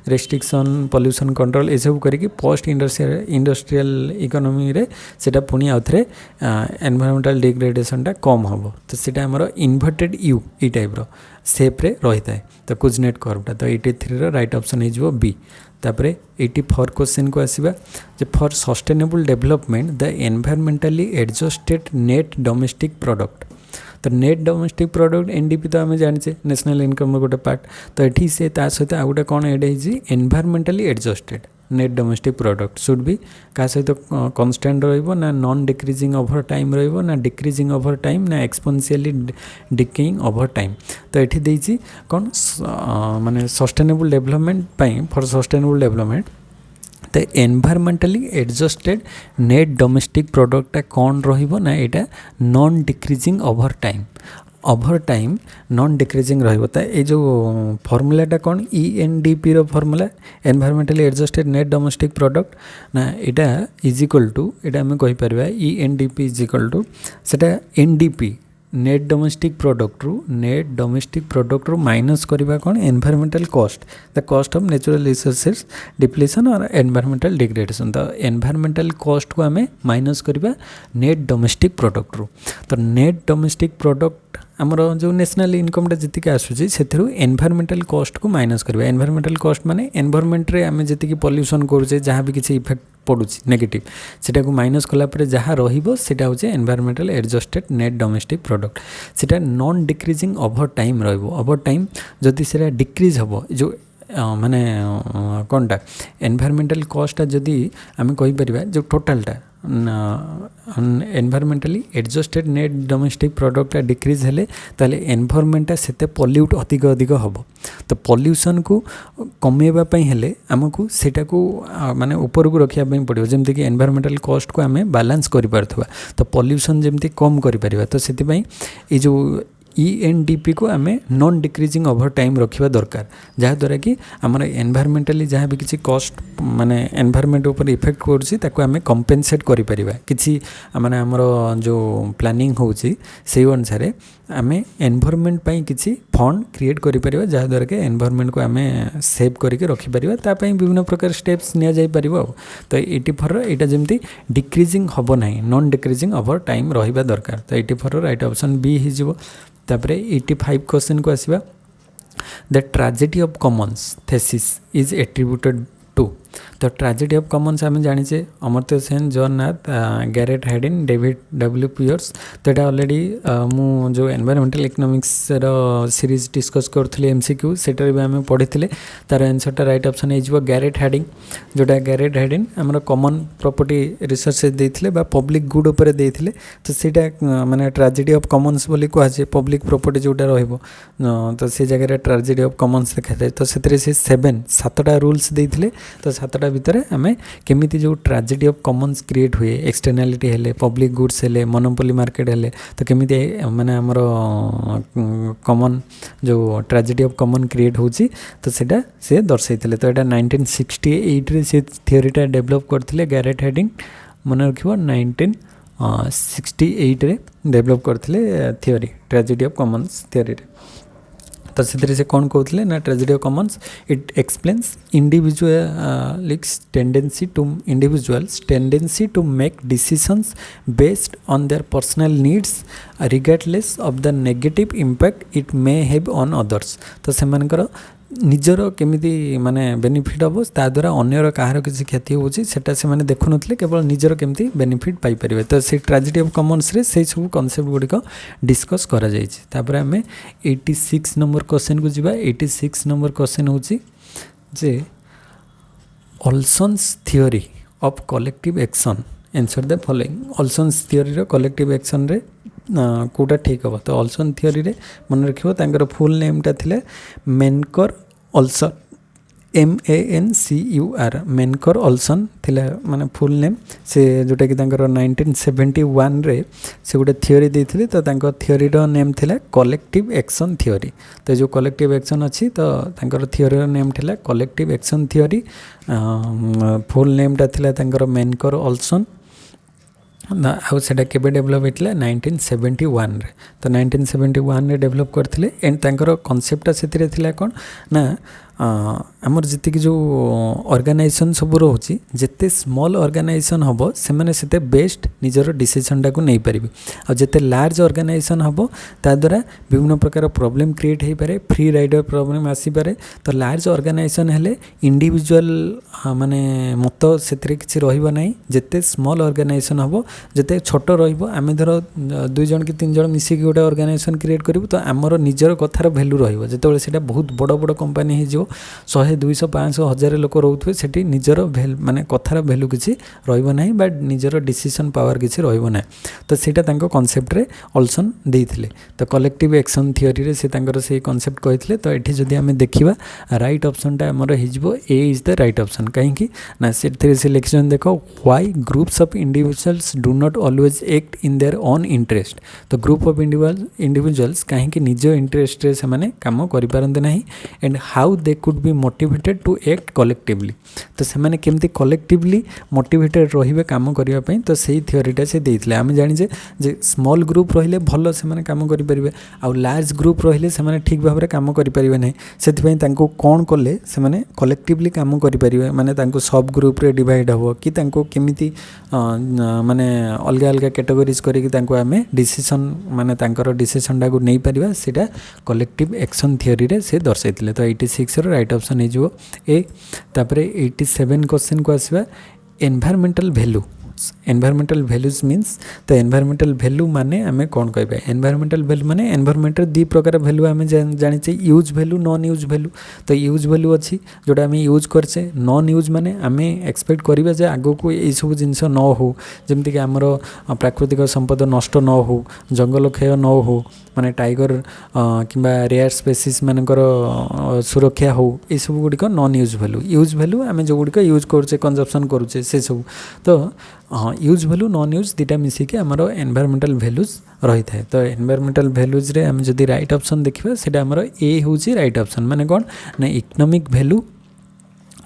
रेस्ट्रिक्शन पॉल्यूशन कंट्रोल ये सब करके पोस्ट इंडस्ट्रियल इकोनॉमी रे सेटा पुणी आउ थे एनवायरमेंटल डिग्रेडेशनटा कम हम तो सीटा आमर इन्वर्टेड यू ई टाइप शेप्रे रही है तो कुजनेट कर्वटा तो 83 राइट ऑप्शन हो बी तापर 84 क्वेश्चन को आसवा for sustainable development the environmentally adjusted net domestic product तो नेट डोमेस्टिक प्रोडक्ट एनडीपी तो आम जाने नेशनल इनकम गोटे पार्ट तो ये से सहित आउ गोटे कौन एड environmentally adjusted net domestic product should भी क्या सहित कन्स्टांट ना नॉन डिक्रीजिंग ओवर टाइम ना डिक्रीजिंग ओवर टाइम ना एक्सपोनेंशियली डिकेइंग ओवर टाइम तो ये देती कौन माने sustainable development for sustainable development तो एनवायरमेंटली एडजस्टेड नेट डोमेस्टिक प्रोडक्टा कौन रहिबो ना यहाँ non decreasing over time non decreasing रहिबो ये जो फॉर्मूलाटा कौन ENDP रो formula environmentally adjusted net domestic product ना यहाँ इज इक्वल टू यहाँ आम कहीपर ENDP इज इक्वल टू सेटा NDP नेट डोमेस्टिक प्रोडक्ट रू माइनस करवा कौन environmental cost the cost of natural resources depletion और एनवायरमेंटल डिग्रेडेशन तो एनवायरमेंटल कॉस्ट को आम माइनस करवा नेट डोमेस्टिक प्रोडक्ट रू तो नेट डोमेस्टिक प्रोडक्ट आमर जो नेशनल इनकम जी आसूसी से एनवायरमेंटल कॉस्ट को माइनस करवा एनवायरमेंटल कॉस्ट माने एनवायरमेंट रे आम जी पॉल्यूशन करुचे जहाँ भी किसी इफेक्ट पड़ुची नेगेटिव सेटा को माइनस कलापर जहाँ रहा हूँ environmental adjusted net domestic product सेटा non decreasing over time over time जदि से डिक्रीज हम जो माने कौनटा एनवायरमेंटल कॉस्टा जदि आम कहीपर जो टोटालटा एनवायरमेंटली एडजस्टेड नेट डोमेस्टिक प्रोडक्टा डिक्रीज हेले ताले एनवायरमेंटा सेते पॉल्यूट अधिक हम तो पॉल्यूशन को कमेवाई हेले आमको सेटा को माने ऊपर को रखा पड़ो जमती कि एनवायरमेंटल कॉस्ट को आम बैलेंस कर तो पॉल्यूशन जमती कम कर तो से जो ENDP को आम नॉन डिक्रीजिंग ओवर टाइम रखा दरकार जहाँद्वारा कि आमर एनवायरमेंटली जहाँ भी किसी कस्ट माने एनवायरमेंट उपर इफेक्ट करुँच आम कंपेनसेट करें कि माने आमर जो प्लानिंग होची से अनुसार आम एनवायरमेंट पाई किसी फंड क्रिएट करें जहाँद्वारा कि एनवायरमेंट को आम सेव करके रखिपर तापाई विभिन्न प्रकार स्टेप्स नि जाई परिबो तो 84 यहाँ जमी डिक्रीजिंग हम ना नॉन डिक्रीजिंग ओवर टाइम रहा दरकार तो 84 राइट ऑप्शन बी हो तापरे 85 क्वेश्चन को आसवा the tragedy of commons thesis is attributed to तो ट्रेजेडी ऑफ कॉमन्स आम जाचे Amartya Sen Jagannath Garrett Hardin David W Pearce तो यहाँ ऑलरेडी मु जो एनवायरमेंटल इकोनॉमिक्स सीरीज डिस्कस करूँ MCQ सेटर भी आम पढ़ी तार आंसरटा राइट ऑप्शन हो गैरेट हेडिंग जोटा गैरेट हेडिन आम कॉमन प्रॉपर्टी रिसर्च देते पब्लिक गुड उपर देते तो सीटा माने ट्रेजेडी ऑफ कॉमन्स बोली कहुए पब्लिक प्रॉपर्टी जोटा रहिबो तो से जगह ट्रेजेडी ऑफ कॉमन्स देखा तो से 7टा रूल्स देते तो 7टा भितर आम केमिति जो ट्रेजेडी ऑफ कॉमन्स क्रिएट हुए एक्सटर्नालिटी हेले पब्लिक गुड्स हेले मोनोपोली मार्केट हेले तो केमिति माने हमर कॉमन जो ट्रेजेडी ऑफ कॉमन क्रिएट होची तो सेटा से दर्शाइथिले तो एटा 1968 रे से थ्योरीटा डेवलप करथिले गैरेट हेडिंग मन रखिबो 1968 रे डेवलप करथिले theory tragedy of commons theory रे तो से कौन कहते ना tragedy of commons it explains individuals tendency to make decisions based on their personal needs regardless of the negative impact it may have on others तो सेमानकर निजर केमिति माने बेनिफिट हम ताद्वारा अन्यर कहार किसी क्षति होची सेटा से माने देखु नथिले केवल निजर केमिति बेनिफिट पाई परिबे तो से ट्रेजेडी ऑफ कॉमन्स रे से सब कांसेप्ट गुडी को डिस्कस करा जाय छी तापर हमें 86 नंबर क्वेश्चन को जिबा 86 नंबर क्वेश्चन होची जे Olson's theory of collective action answer the following Olson's theory रो कलेक्टिव एक्शन रे कोटा ठीक हम तो ऑल्सन थ्योरी रे मन रखिबो तांकर फुल नेमटा थिले मेनकर ऑल्सन MANCUR मेनकर ऑल्सन थिला माने फुल नेम से जोटा कि तांकर 1971 रे से गोटे थ्योरी देथिले तो तांकर थ्योरी रो नेम थिला कलेक्टिव एक्शन थ्योरी तो जो कलेक्टिव एक्शन अछि तो तांकर थ्योरी रो नेम थिला कलेक्टिव एक्शन थ्योरी फुल नेमटा थिला तांकर मेनकर ऑल्सन आउ सेटा केबे डेवलप होइतला 1971 रे तो 1971 रे डेवलप करथिले एंड तांकर कांसेप्ट सेतिरे थिला कोन ना आमर जिते कि जो ऑर्गेनाइजेशन सब रोची जिते स्मॉल ऑर्गेनाइजेशन हम से मैंने से बेस्ट निजर डिसीजनटा को नहीं पारे आ जिते लार्ज ऑर्गेनाइजेशन हम ताद्वारा विभिन्न प्रकार प्रॉब्लम क्रिएट हो पारे फ्री राइडर प्रॉब्लम आसीपारे तो लार्ज ऑर्गेनाइजेशन हेले इंडिविजुअल माने मत से किसी रहिबो नहीं जिते स्मॉल ऑर्गेनाइजेशन हम जिते छोट रहिबो आमे धर 2 जन कि 3 जन मिसिक गोटे ऑर्गेनाइजेशन क्रिएट करिवो तो आमर निजर कथार वैल्यू रहिबो जेतेबेले सेटा बहुत बड़ बड़ कंपनी हो 100 200 500 1000 लोक रोथे सेठी निजर माने कथार वैल्यू किसी रहिबो नाही बट निजर डिसीजन पावर किसी रहिबो नाही तो सेटा तांको कांसेप्ट रे ऑल्सन देइथिले तो कलेक्टिव एक्शन थ्योरी रे से तांकर से कांसेप्ट कहिथिले तो एठी जदी हमें देखिबा राइट ऑप्शन टा हमर हिजबो ए इज द राइट ऑप्शन काहे कि ना सेठी सिलेक्शन देखो why groups of individuals do not always act in their own interest तो ग्रुप ऑफ इंडिविजुअल्स काहे कि निज इंटरेस्ट रे से माने काम करि पारंते नाही and how they could be motivated to act collectively तो से माने केमती कलेक्टिवली मोटिवेटेड रहिबे काम करिया पई तो सेही थ्योरीटा से देइथिले आमे जानि जे स्मॉल ग्रुप रहिले भलो से माने काम करि परिबे आ लार्ज ग्रुप रहिले से माने ठीक भाबरे काम करि परिबे नै सेति पई तांको कोन कोले से माने कलेक्टिवली काम करि परिबे माने तांको सब ग्रुप रे डिवाइड हो कि तांको केमिति माने अलगा अलगा कैटेगरीज करि कि तांको आमे डिसीजन माने तांकर डिसीजन टा को नै परिबा सेटा कलेक्टिव एक्शन थ्योरी रे से दर्शाइथिले तो 86 रो राइट ऑप्शन हे जो ए तापरे 87 क्वेश्चन को आसीबा environmental value environmental values means तो एनवायरमेंटल वैल्यू माने आमे कोन कहबे एनवायरमेंटल वैल्यू माने एनवायरमेंट दी प्रकार वैल्यू आमे जानि छै use value non use value तो यूज वैल्यू अछि जोटा आमे यूज करछे नॉन यूज माने आमे एक्सपेक्ट करिबा जे आगो को ए सब जिंस न हो जेमति कि हमरो प्राकृतिक संपद नष्ट न हो जंगल क्षय न हो माने टाइगर किंबा रेयर स्पेसीज मानकर सुरक्षा हो ये सब गुड़िक नॉन यूज वैल्यू आमे जो गुड़िक यूज करछे कंजप्शन करछे से सब तो यूज भैल्यू नॉन यूज दुटा मिसिकी आमर एनवायरमेंटल भैल्यूज रही है। तो एनवायरमेंटल भैल्यूज रे आम जदि राइट ऑप्शन देखिए सेटा आमर ए हूँ राइट ऑप्शन माने कौन ना economic value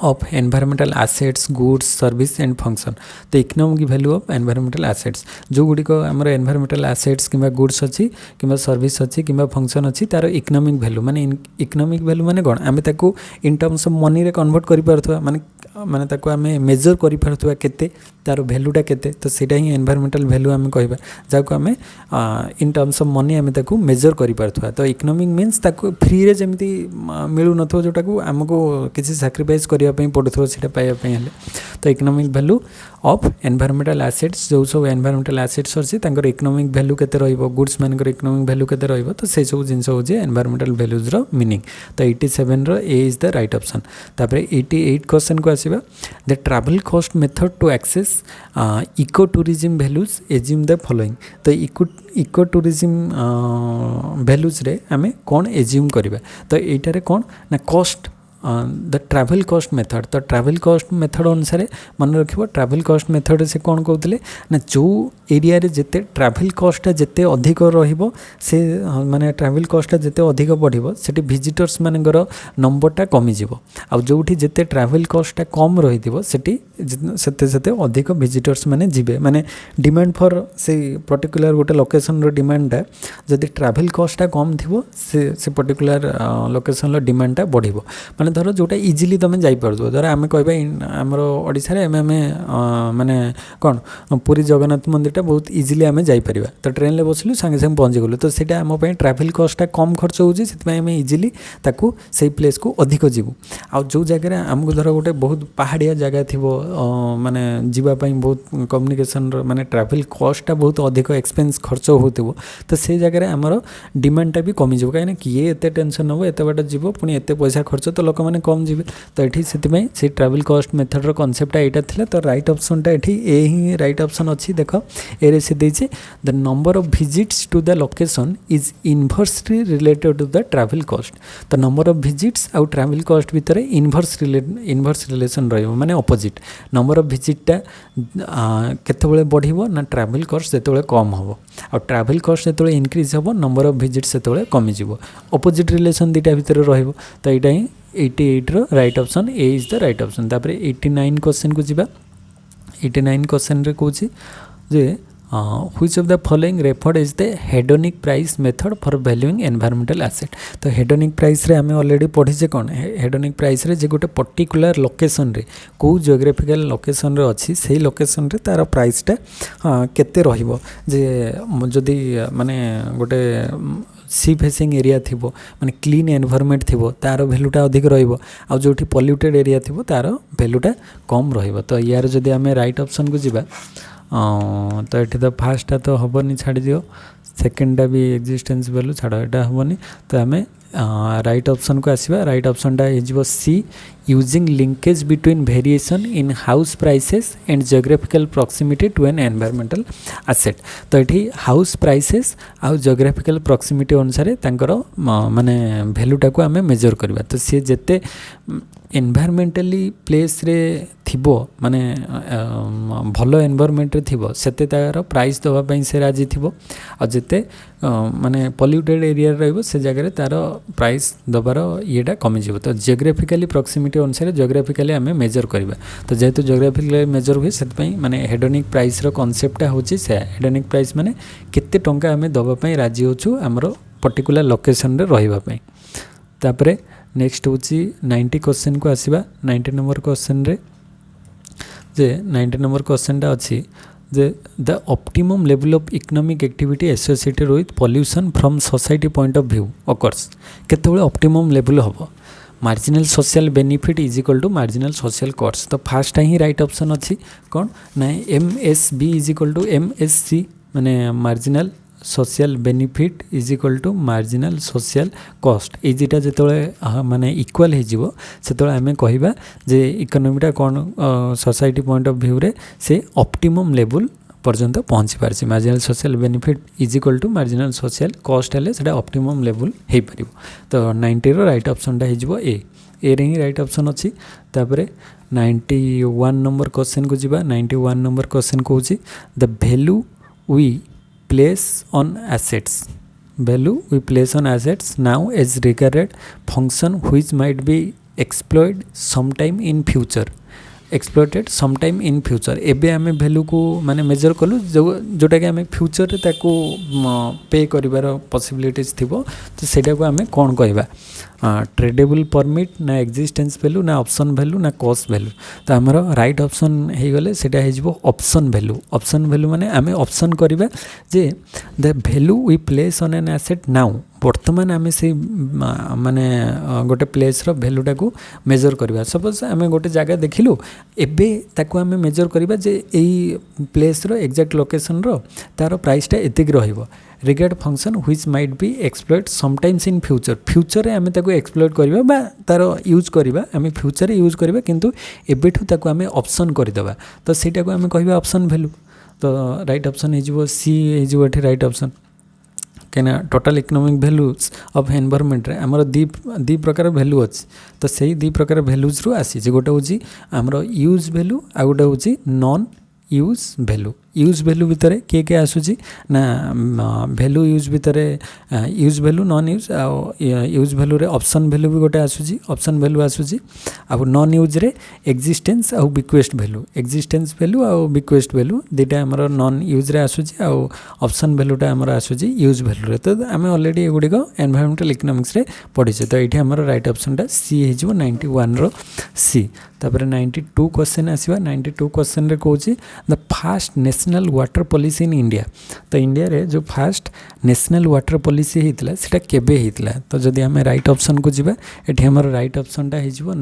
of environmental assets goods service and function. तो economic value of environmental assets जो गुड़िक आमर एनवायरमेंटल एसेट्स किंबा गुड्स अच्छी किंबा सर्विस अच्छी किंबा फंक्शन अच्छी तार इकोनॉमिक वैल्यू माने इकोनॉमिक वैल्यू माने कौन आम ताको इन टर्म्स ऑफ मनी रे कन्वर्ट कर पारथुवा माने माने ताको आम मेजर कर पारथुवा केते तार वैल्यूटा केते। तो सेटा ही एनवायरमेंटल वैल्यू आम कहबा जाको आम इन टर्म्स ऑफ मनी आम ताको मेजर कर पारथुवा। तो इकोनॉमिक मीन्स ताको फ्री रे जेमती मिलु नथो जोटा को आमको किसी सैक्रिफाइस करिया पई पड़ुथो सेटा पाइया पई हेले। तो economic value of environmental assets जो सब एनवायरमेंटल एसेट्स अच्छी तांकर इकोनॉमिक वैल्यू केते रहइबो गुड्स मानकर इकोनॉमिक वैल्यू केते रहइबो। तो से सब जिंस होजे एनवायरमेंटल वैल्यूज रो मीनिंग। तो 87 रो A is the right option. तापरे 88 क्वेश्चन को आसीबा the travel cost method to assess ecotourism values assume the following. तो इको टूरिज्म वैल्यूज रे आमे कौन एज्यूम करिबा। तो एटा रे कौन ना cost the travel cost method. तो ट्रैवल कॉस्ट मेथड अनुसार मन रखिबो ट्रैवल कॉस्ट मेथड से कौन कहते ना जो एरिया रे जेते ट्रैवल कॉस्टा जेते अधिक रहिबो से माने ट्रैवल कॉस्टा जेते अधिक बढ़िबो सेठी विजिटर्स मानकर नंबरटा कमी जिवो। आ जोठी जेते ट्रैवल कॉस्टा कम रहिदिबो सेठी सेते सेते अधिक विजिटर्स माने जिबे माने डिमांड फॉर से पर्टिकुलर गोटे लोकेशन रो डिमांडटा जदि ट्रैवल कॉस्टा कम थिबो से पर्टिकुलर लोकेशन रो डिमांडटा बढ़िबो। माने धर जोटा इजिली तुम जापर धर आम कह आमर ओडिशा रे आम माने कौन पुरी जगन्नाथ मंदिर बहुत इजिली आम जापर। तो ट्रेन में बसलु सांगे सांगे पहुँची गलु। तो सीटा आम ट्रैवल कॉस्टा कम खर्च होची आम इजिली ताकू से प्लेस को अधिक जीवु। आ जो जगह आमको धर गोटे बहुत पहाड़िया जगह थी माने जीवाई बहुत कम्युनिकेशन माने ट्रैवल कॉस्टा बहुत अधिक एक्सपेंस खर्च हो तो से जगह आमर डिमांडटा भी कमिज कहीं किए एत टेंशन नब एत बाट जीव पुणी एत पैसा खर्च तो लोक मैंने कम जी। तो ये से ट्रैवल कॉस्ट मेथड रो कॉन्सेप्ट यहाँ था। तो राइट ऑप्शनटा ये ही राइट ऑप्शन अच्छी देख ए से देछि the number of visits to the location is inversely related to the travel cost. तो नंबर ऑफ विजिट्स आउ ट्रैवल कॉस्ट भितर इनवर्स रिलेशन रहिबो माने ऑपोजिट। नंबर ऑफ विजिटटा केतेबेले बढ़िबो ना ट्रैवल कॉस्ट जेतेबेले कम होबो आ ट्रैवल कॉस्ट जेतेबेले इंक्रीज होबो नंबर ऑफ विजिट्स जेतेबेले कमी जिवो। ऑपोजिट रिलेशन दुटा भितर रहिबो। तो एटा ही 88 रो right option A is the right option. तापर 89 क्वेश्चन को जीवा। 89 क्वेश्चन रे कहूँ जे which of the following referred is the hedonic price method for valuing environmental asset. तो हेडोनिक प्राइस रे आमे ऑलरेडी पढ़ीचे कौन हेडोनिक प्राइस रे जे गोटे पर्टिकुलर लोकेशन रे को जियोग्राफिकल लोकेशन रे अच्छी से लोकेशन रे तार प्राइसटा केते रहिबो। जे जदि माने गोटे सी फेसिंग एरिया थिबो माने क्लीन एनवायरनमेंट थिबो तार वैल्यूटा अधिक रहिबो आ जोठी पॉल्यूटेड एरिया थिबो तार वैल्यूटा कम रहिबो। तो यार जदि आमे राइट ऑप्शन को जिबा तो ये तो फार्स्टा तो हेनी छाड़ दियो सेकेंडटा भी एक्जिस्टेंस वैल्यू छाड़ एटा हेनी। तो आम राइट ऑप्शन को आसवा। राइट ऑप्शनटा हो C using linkage between variation in house prices and geographical proximity to an environmental asset. तो ये हाउस प्राइसेस आउ जियोग्राफिकल प्रॉक्सिमिटी अनुसार तांकर माने वैल्यूटा को आम मेजर करवा। तो सी जेते एनवायरमेंटली प्लेस रे थिबो माने भल एनवायरमेंट रे थिबो सेते तार प्राइस दवा पई से राजी थिबो आ जेते माने पॉल्यूटेड एरिया रहइबो से जगह रे तार प्राइस दबार येटा कमी जिवो। तो जियोग्राफिकली प्रॉक्सिमिटी अनुसार जियोग्राफिकली आम मेजर करवा। तो जेहेतु जियोग्राफिकली मेजर हुए से माने हेडोनिक प्राइस रो कांसेप्टटा होची से हेडोनिक प्राइस माने केते टंका आम दवा पई राजी होछु हमरो पर्टिकुलर लोकेशन रे रहिबा पई। तापरे नेक्स्ट होची 90 क्वेश्चन को आसीबा। 90 नंबर क्वेश्चन रे जे 90 नंबर क्वेश्चनटा अच्छी जे the optimum level of economic activity associated with pollution from society point of view occurs. केतेबेले ऑप्टिमम लेवल होबो marginal social benefit is equal to marginal social cost. तो first ही right option अच्छी कौन ना MSB is equal to MSC माने marginal social benefit is equal to marginal social cost. ये दुटा जो माने इक्वल हो से आम कहवा जे इकोनॉमीटा कौन सोसाइटी पॉइंट ऑफ व्यू रे से ऑप्टिमम लेवल पर्यंत पहुँची पार्छ। Marginal social benefit is equal to marginal social cost हेले से ऑप्टिमम लेवल हो पार। तो 90 रो राइट ऑप्शनटा हो ए रे ही राइट ऑप्शन अच्छी। तापरे 91 नंबर क्वेश्चन को जीवा 91 नंबर क्वेश्चन को the value we place on assets value we place on assets now as regarded function which might be exploited sometime in future exploited sometime in future एबे आम value को माने major कलु जोटा कि आम फ्यूचर ताको पे करिवार पॉसिबिलिटीज थिबो तो सेटा को आम कौन कहबा ट्रेडेबल परमिट ना एक्जिस्टेंस वैल्यू ना ऑप्शन वैल्यू ना कॉस्ट वैल्यू तो आमर राइट ऑप्शन हो गले सेटा हो ऑप्शन वैल्यू माने आम ऑप्शन करबा जे the value we place on an asset now बर्तमान आम से माने गोटे प्लेस रो वैल्यूटा को मेजर करबा सपोज आम गोटे जगह देखिलु एबे ताको आम मेजर करबा जे एई प्लेस रो एग्जैक्ट लोकेशन रो तार प्राइसटा एतिक रहइबो regard function which might be exploit sometimes in future रे आम ताको एक्सप्लोइट करबा बा तार यूज करबा आम फ्यूचर रे यूज करबा किंतु एबेठु ताको आम ऑप्शन कर देबा तो सेटा को आम कहबा ऑप्शन वैल्यू तो राइट ऑप्शन हे जिवो सी हे जिवो एठी राइट ऑप्शन कहीं total economic values of environment रे हमर दी प्रकार वैल्यू अच्छी तो सही दी प्रकार वैल्यूज रु आसी गोटे हूँ आमर यूज वैल्यू आ गोटे हूँ नॉन यूज वैल्यू भितर किए किए आसूची ना वैल्यू यूज भितर use value non use value रे ऑप्शन वैल्यू भी गोटे आसूची ऑप्शन वैल्यू आसूची आ नॉन यूज रे एक्जिस्टेंस आ बिक्वेस्ट वैल्यू आ बिक्वेस्ट वैल्यू दुटा आमर नॉन यूज रे आसूची आ ऑप्शन वैल्यूटा आमर आसूची यूज वैल्यू रे तो आम ऑलरेडी एगुड़िक एनवायरमेंटल इकोनॉमिक्स रे पढ़ीचे तो ये आमर राइट ऑप्शनटा सी हो 91 रो सी तापर 92 क्वेश्चन आसवा 92 क्वेश्चन रे कहूँ the fast national water policy in India तो इंडिया रे जो फास्ट नेशनल वाटर पॉलिसी होता है केबे होता तो जदि आम राइट ऑप्शन को जीवा एठी हमर राइट ऑप्शनटा हो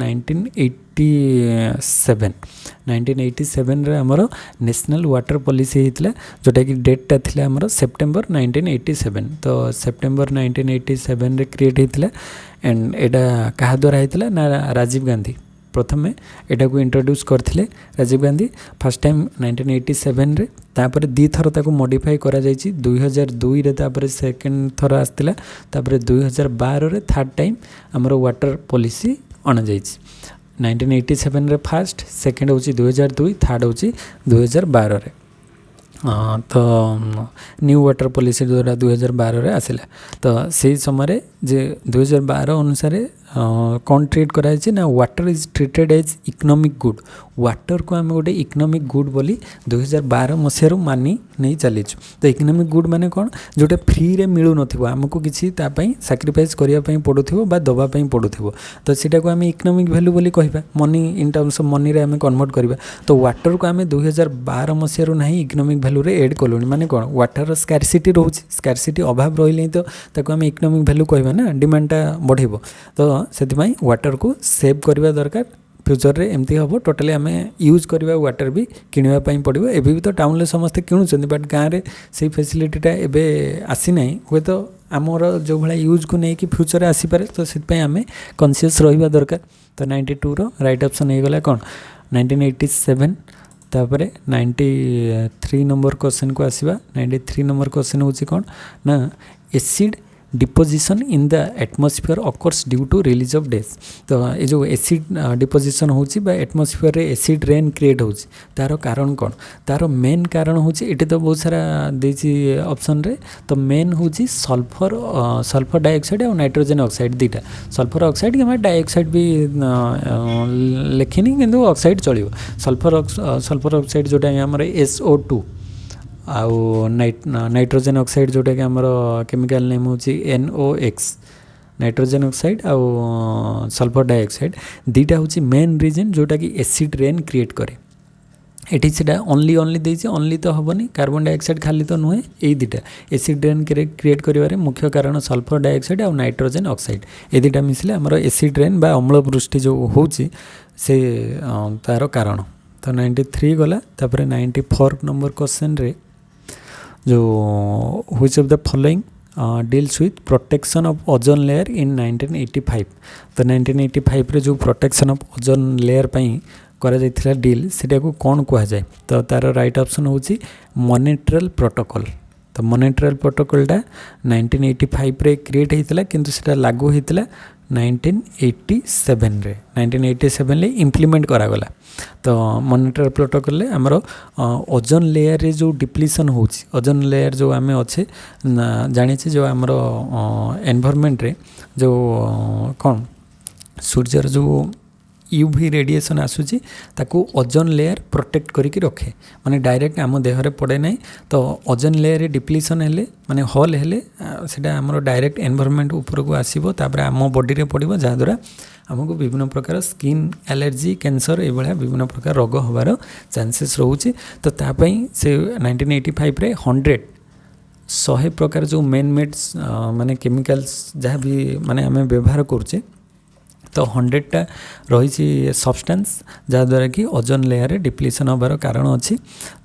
1987 रे हमर नेशनल वाटर पॉलिसी होता जोटा कि डेटटा थिला हमर सेप्टेम्बर 1987 तो सेप्टेम्बर 1987 रे क्रिएट होता एंड एटा कहा द्वारा होता ना राजीव गांधी प्रथम एटा को इंट्रोड्यूस करथिले राजीव गांधी फर्स्ट टाइम 1987 रे तापर दी थर ताको मॉडिफाई करा जायछि 2002 रे तापर सेकंड थर आस्तिला तापर 2012 रे थर्ड टाइम हमर वाटर पॉलिसी अना जायछि 1987 रे फर्स्ट सेकंड होछि 2002 थर्ड होछि 2012 रे तो न्यू वाटर पॉलिसी द्वारा 2012 रे आसिला तो से समय जे 2012 अनुसार कौन ट्रीट कराई ना water is treated as economic good water को आम गोटे इकोनॉमिक गुड बोली 2012 मसीह मानी नहीं चलीचु तो इकोनॉमिक गुड माने कौन जोटे फ्री रे मिलू नथिबो हमको किछि तापई सैक्रिफाइस करिया पई पडुथिबो बा दबा पई पडुथिबो तो सेटा को आम इकोनॉमिक वैल्यू बोली कहबा money in terms of money रे आम कन्वर्ट करबा तो वाटर को आम 2012 मसीह नहीं इकोनॉमिक वैल्यू रे ऐड कलोनी माने कौन वाटर स्कार्सिटी रोची स्कार्सिटी अभाव रहिले तो ताको आम इकोनॉमिक वैल्यू कहबा ना डिमांडटा बढ़िबो तो सेथिमाई वाटर को सेव करबा दरकार फ्यूचर रे एमती हम टोटाली आम यूज करवा वाटर भी किणवा पड़ो एबे भी तो टाउन समस्ते किणुचंदी बट गाँव में से फैसिलिटीटा एबे आसी ना हुए तो आमर जो भाई यूज को लेकिन फ्यूचर आसीपे तो से आम कन्सीयस रहा दरकार तो 92 रो राइट ऑप्शन हो गला कौन 1987 तापर 93 नंबर क्वेश्चन को आसवा 93 नंबर क्वेश्चन हूँ कौन ना acid deposition in the atmosphere occurs due to release of these तो ये जो एसिड डिपोजिशन होची बा एटमॉस्फेयर रे एसिड रेन क्रिएट होची तार कारण कौन तार मेन कारण होची एटे तो बहुत सारा देची ऑप्शन रे तो मेन होची सल्फर डाइऑक्साइड और नाइट्रोजन ऑक्साइड दीटा सल्फर ऑक्साइड कि डाइऑक्साइड भी लिखिनी किंतु ऑक्साइड चलियो सल्फर ऑक्साइड जोटा हमर SO2 आउ नाइट्रोजन ऑक्साइड जोटा कि आमर केमिकल नेम होची NOx नाइट्रोजन ऑक्साइड आउ सल्फर डाइऑक्साइड दीटा होची मेन रीजन जोटा कि एसिड रेन क्रिएट करे एठी सेटा ओनली देछि ओनली तो हेनी कार्बन डाइऑक्साइड खाली तो नुहे यही दुटा एसिड रेन क्रिएट करिवारे मुख्य कारण सल्फर डाइऑक्साइड और नाइट्रोजन ऑक्साइड ए दुटा मिसले आमर एसिड रेन बा अम्ल वृष्टि जो होची से तार कारण तो 93 गला तापर 94 नंबर क्वेश्चन रे जो which of the following deals with protection of ozone layer in 1985 तो 1985 रे जो प्रोटेक्शन ऑफ ओजोन लेयर पई करा जायथिला डील सेटा को कौन कहा जाए तो तार राइट ऑप्शन होची मॉनिट्रियल प्रोटोकॉल तो मोनेट्रियल प्रोटोकॉलटा 1985 रे क्रिएट होता किंतु सेटा लागू होता 1987 रे 1987 ले इम्प्लीमेंट करागला। तो मोनेट्रियल प्रोटोकॉल आमर ओजोन लेयर रे जो डिप्लीसन होची ओजोन लेयर जो आम अच्छे जानी जो आमर एनवायरनमेंट रे जो कौन सूर्यर जो यूवी रेडिएशन आसूची ताकू ओजोन लेयर प्रोटेक्ट करिकी रखे माने डायरेक्ट आम देहरे पड़े ना। तो ओजोन लेयर डिप्लीसन हेले माने हल हेले सेटा आमर डायरेक्ट एनवायरनमेंट ऊपर को आसीबो तापर आम बॉडी रे पड़िबो जहाँद्वारा आमको विभिन्न प्रकार स्किन एलर्जी कैंसर ये विभिन्न प्रकार रोग होबार चांसेस रोचे। तो तापाई से 1985 रे 100 प्रकार जो मेन मेड्स माने केमिकल्स जहाँ भी माने आम व्यवहार करुचे तो 100टा रही सब्सटेंस जहाँद्वारा कि ओजोन लेयर डिप्लीसन होबार कारण अच्छी।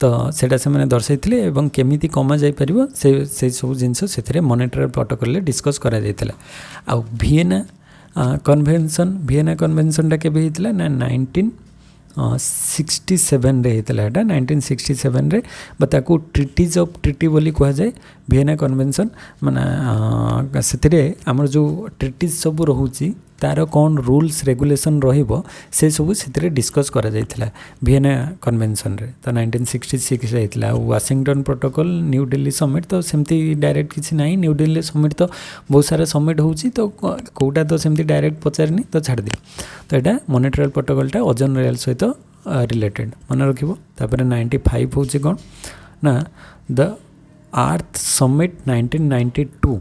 तो सेटा से मैंने दर्शाई एवं केमिति कमा जापर से सब जिनस से मोनेट्रियल प्रोटोकॉल डिस्कस करा जायतिला। आ वियना कन्वेंशनटा केबे होता ना 1967 रे होता 1967 रे ताकू ट्रिटीज ऑफ ट्रिटी बोली कह जाए वियना कन्वेंशन माने से आमर जो ट्रिटीज सब रोची तार कौन रूल्स रेगुलेशन रहिबो से सब से डिस्कस करा जायतिला वियना कन्वेंशन रे। तो 1966 रे होता Washington protocol new Delhi summit तो सेमती डायरेक्ट किसी ना न्यू दिल्ली समिट तो बहुत सारा समिट होची तो कोटा तो सेमती डायरेक्ट पचारनी तो छाड़ दी। तो यहाँ मोनेट्रियल प्रोटोकॉलटा ओजोन लेयर सहित रिलेटेड मन रखिबो। तापर 95 होची कौन ना the earth summit 1992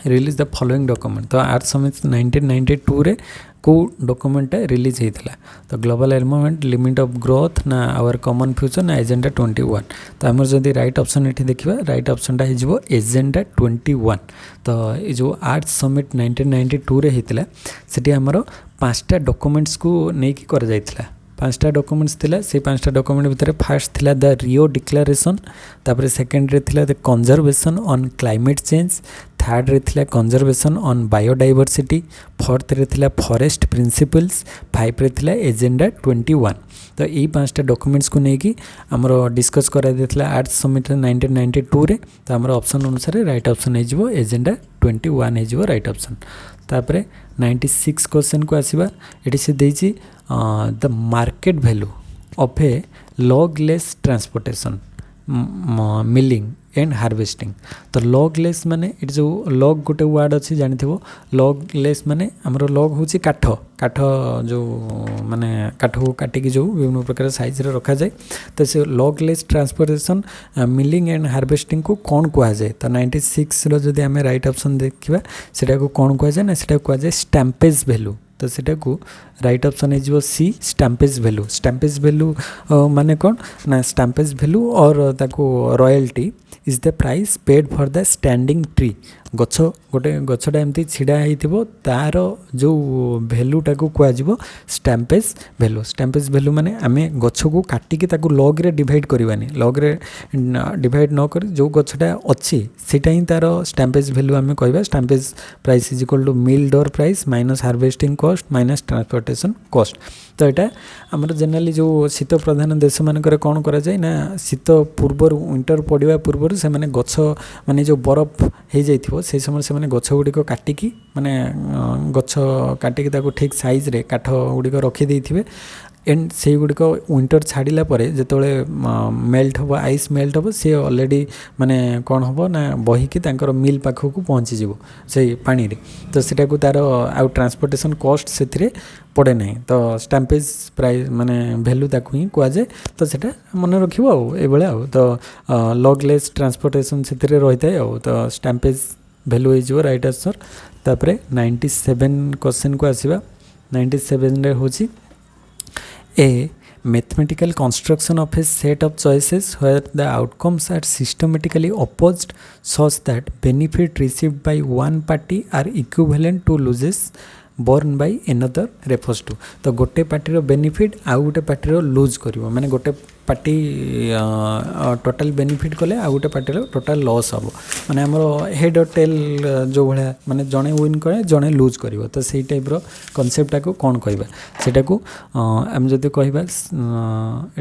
release the following document. तो अर्थ समिट 1992 रे को डॉक्यूमेंट रिलीज होता। तो global environment limit of growth ना आवर कॉमन फ्यूचर ना एजेंडा 21। तो आमर जदि राइट ऑप्शन ये देखा राइट ऑप्शनटा हो एजेंडा 21। तो ये जो अर्थ समिट 1992 रे होता से आमर 5टा डॉक्यूमेंट्स को लेकिन कर जाइथिला 5टा डॉक्यूमेंट्स थिला से 5टा डॉक्यूमेंट भितर फास्ट थिला द रियो डिक्लेरेशन तापर सेकेंड रे थिला the conservation on climate change third रे थिला कंजर्वेशन ऑन बायोडाइवर्सिटी फोर्थ रे थिला फॉरेस्ट प्रिंसिपल्स 5 रे थिला एजेंडा 21। तो यही 5टा डॉक्यूमेंट्स को लेकिन आमर डिस्कस करा दिया अर्थ समिट 1992 रे। तो आमर ऑप्शन अनुसार राइट ऑप्शन हो एजेंडा 21 हो राइट ऑप्शन। तापर 96 क्वेश्चन को आसवा ये से देछि the market value of a log less transportation milling and harvesting. तो लॉगलेस माने इट जो लॉग गोटे वर्ड अच्छी जानी थो लॉगलेस माने आमर लॉग हूँ काठ काठ जो माने काठ को काटिकी जो विभिन्न प्रकार साइज रे रखा जाए। तो से लॉगलेस ट्रांसपोर्टेशन मिलिंग एंड हार्वेस्टिंग को कौन कह जाए। तो 96 रो जदि आम राइट ऑप्शन देखा सेटा को कौन कह जाए ना सेटा कह जाए स्टैम्पेज वैल्यू। तो सेटा को राइट ऑप्शन हो सी स्टैम्पेज वैल्यू। स्टैम्पेज वैल्यू माने कौन ना स्टैम्पेज वैल्यू और ताको royalty is the price paid for the standing tree. गछ गोटे गछटा एमती छिड़ा होइथिबो तार जो भैल्यूटा को कह स्टैम्पेज वैल्यू। स्टैम्पेज वैल्यू माने आमे गछ को काटिकी ताको लॉग रे डिवाइड करवानी लॉग रे डिवाइड न कर जो गछटा अच्छी सेटा ही तार स्टैम्पेज वैल्यू आमे कहबा। Stumpage price is equal to mill door price minus harvesting cost minus transportation cost. तो यहाँ आमर जेनराली जो शीत प्रधान देश मानक कौन करा जाए ना शीत पूर्वर विंटर पड़ा पूर्वर से माने गछ माने जो बरफ हो जाइथिबो से समय से गछ गुड़िक काटिकी माने गछ काटिकी ताको ठीक साइज रे काठ गुड़िक रखी देइथिबे एंड से गुड़िक विंटर छाड़िला परे जेतोले मेल्ट हम आइस मेल्ट हम सी अलरेडी माने कौन हम ना बहिकी तांकर मिल पाखक पहुँची जीव से पानी रे। तो सेटा को तार आउ ट्रांसपोर्टेशन कॉस्ट से पड़े ना। तो स्टैम्पेज प्राइस माने वैल्यू ताकू ही कह जाए। तो सेटा मन रखिबो आउ तो लॉगलेस ट्रांसपोर्टेशन से रही है। तो स्टैम्पेज वैल्यू हो राइट आंसर। तापर 97 क्वेश्चन को आसवा 97 रे होची A mathematical construction of a set of choices where the outcomes are systematically opposed such that benefit received by one party are equivalent to losses borne by another refers to। तो गोटे party benefit आउ गोटे party loose कर माने गोटे party total benefit कले आ गोटे party total loss हम माने हमर हेड और टेल जो भाया माने जड़े विन करे जड़े लूज कर तो सही टाइप कनसेप्टा को कौन कहबा सेटा को आम जदि कहबा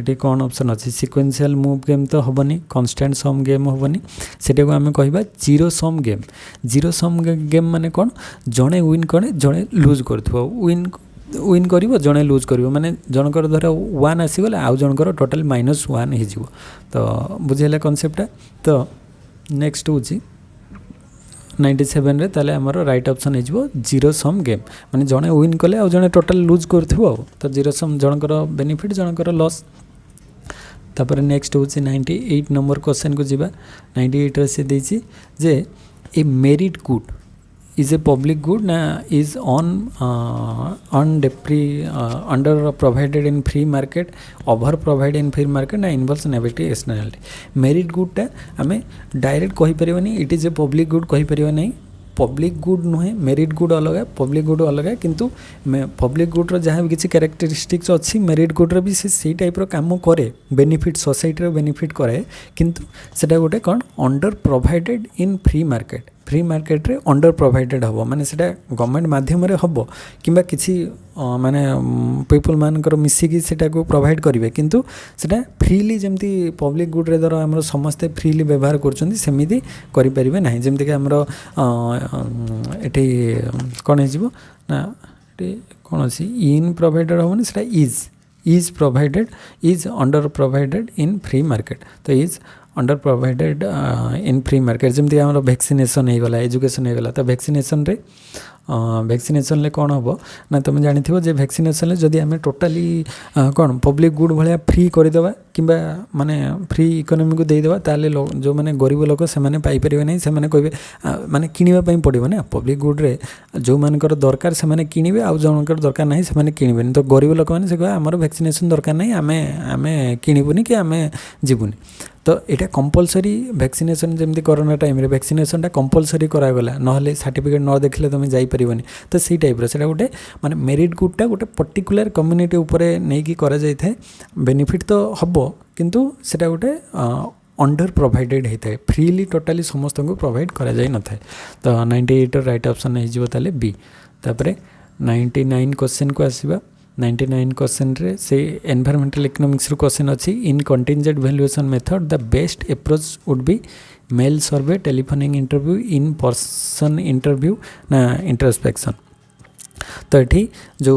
ये कौन ऑप्शन अच्छी सिक्वेंशियल मूव गेम तो हेनी कांस्टेंट सम गेम हेनी सेटा को आम कहबा zero sum game. Zero sum game माने कौन जड़े विन करे जड़े लूज कर विन कर जड़े लूज कर माने जनकर धर 1 आसीगला आउ जनकर टोटाल -1 हो तो बुझेगा कनसेप्टा। तो नेक्स्ट हूँ 97 रे ताले हमर राइट ऑप्शन हो जीरो सम गेम माने जड़े विन कले आ जड़े टोटाल लूज करथिबो तो जीरो सम जनकर बेनिफिट जनकर लॉस। तापर नेक्स्ट हूँ 98 नंबर क्वेश्चन को जीवा 98 रे से देछि जे a merit good is a public good na is under provided in free market over provided in free market na involves negative externality। merit good टा आमे डायरेक्ट कहि परिबनी it is a public good कहि परिबा नै public good नुहे merit good अलग public good अलग किंतु पब्लिक गुड रो जहाँ भी किसी कैरेक्टरिस्टिक्स अच्छी मेरिट गुड रो भी से टाइप रो काम करे बेनिफिट सोसाइटी रो बेनिफिट करे किंतु सेटा गोटे कौन under provided in free market free market रे अंडर प्रोवाइडेड हम माने सेटा गवर्नमेंट माध्यम रे हम किंबा किसी माने पीपल मानकर मिसिकी सेटा को प्रोवाइड करेंगे किंतु सेटा फ्रीली जमती पब्लिक गुड रे धर आम समस्ते फ्रीली व्यवहार करछन्ती सेमिति करि परिबे नाही जमती कि हमर एठी कोन हेजिवो ना एठी कोन अछि इन प्रोवाइडेड होबनी सेटा is provided is under provided in free market तो is under provided in free market जमती आम वैक्सीनेशन हो गला एजुकेशन हो गला तो वैक्सीनेशन रे वैक्सीनेशन ले कौन हम ना तुम जानी जे वैक्सीनेशन जदि आम टोटाली कौन पब्लिक गुड भाया फ्री करदेवा किंबा माने फ्री इकोनॉमी को देदेवा ताले जो माने गरीब लोक से माने पाई परिबे नहीं से माने कहबे माने किनिबा पई पड़िबो ना पब्लिक गुड रे जो मानकर दरकार से माने किनिबे आ जनकर दरकार नहीं से माने किनिबे तो गरीब लोक माने से कहे हमर वैक्सीनेशन दरकार नहीं आमे आमे किनिबुनी कि आमे जीवुनी तो यहाँ कंपलसरी वैक्सीनेशन जमी कोरोना टाइम रे वैक्सीनेशन कंपलसरी करागला ना सर्टिफिकेट न देखले तुम जापरबनी तो सी टाइप से गोटे माने मेरिट गुडटा गोटे पर्टिकुलर कम्युनिटी उपरे नहीं कि करा जाय थाए बेनिफिट तो हम किंतु सेटा गोटे अंडर प्रोवाइडेड होता है फ्रीली टोटाली समस्त को प्रोवाइड करा जाय न थाए तो 98 राइट ऑप्शन हो बी। तापर 99 क्वेश्चन को आसीबा 99 क्वेश्चन रे से एनवायरमेंटल इकोनॉमिक्स रो क्वेश्चन अच्छी in contingent valuation method the best approach would be mail survey telephonic interview in person interview ना इंट्रोस्पेक्शन। तो ये जो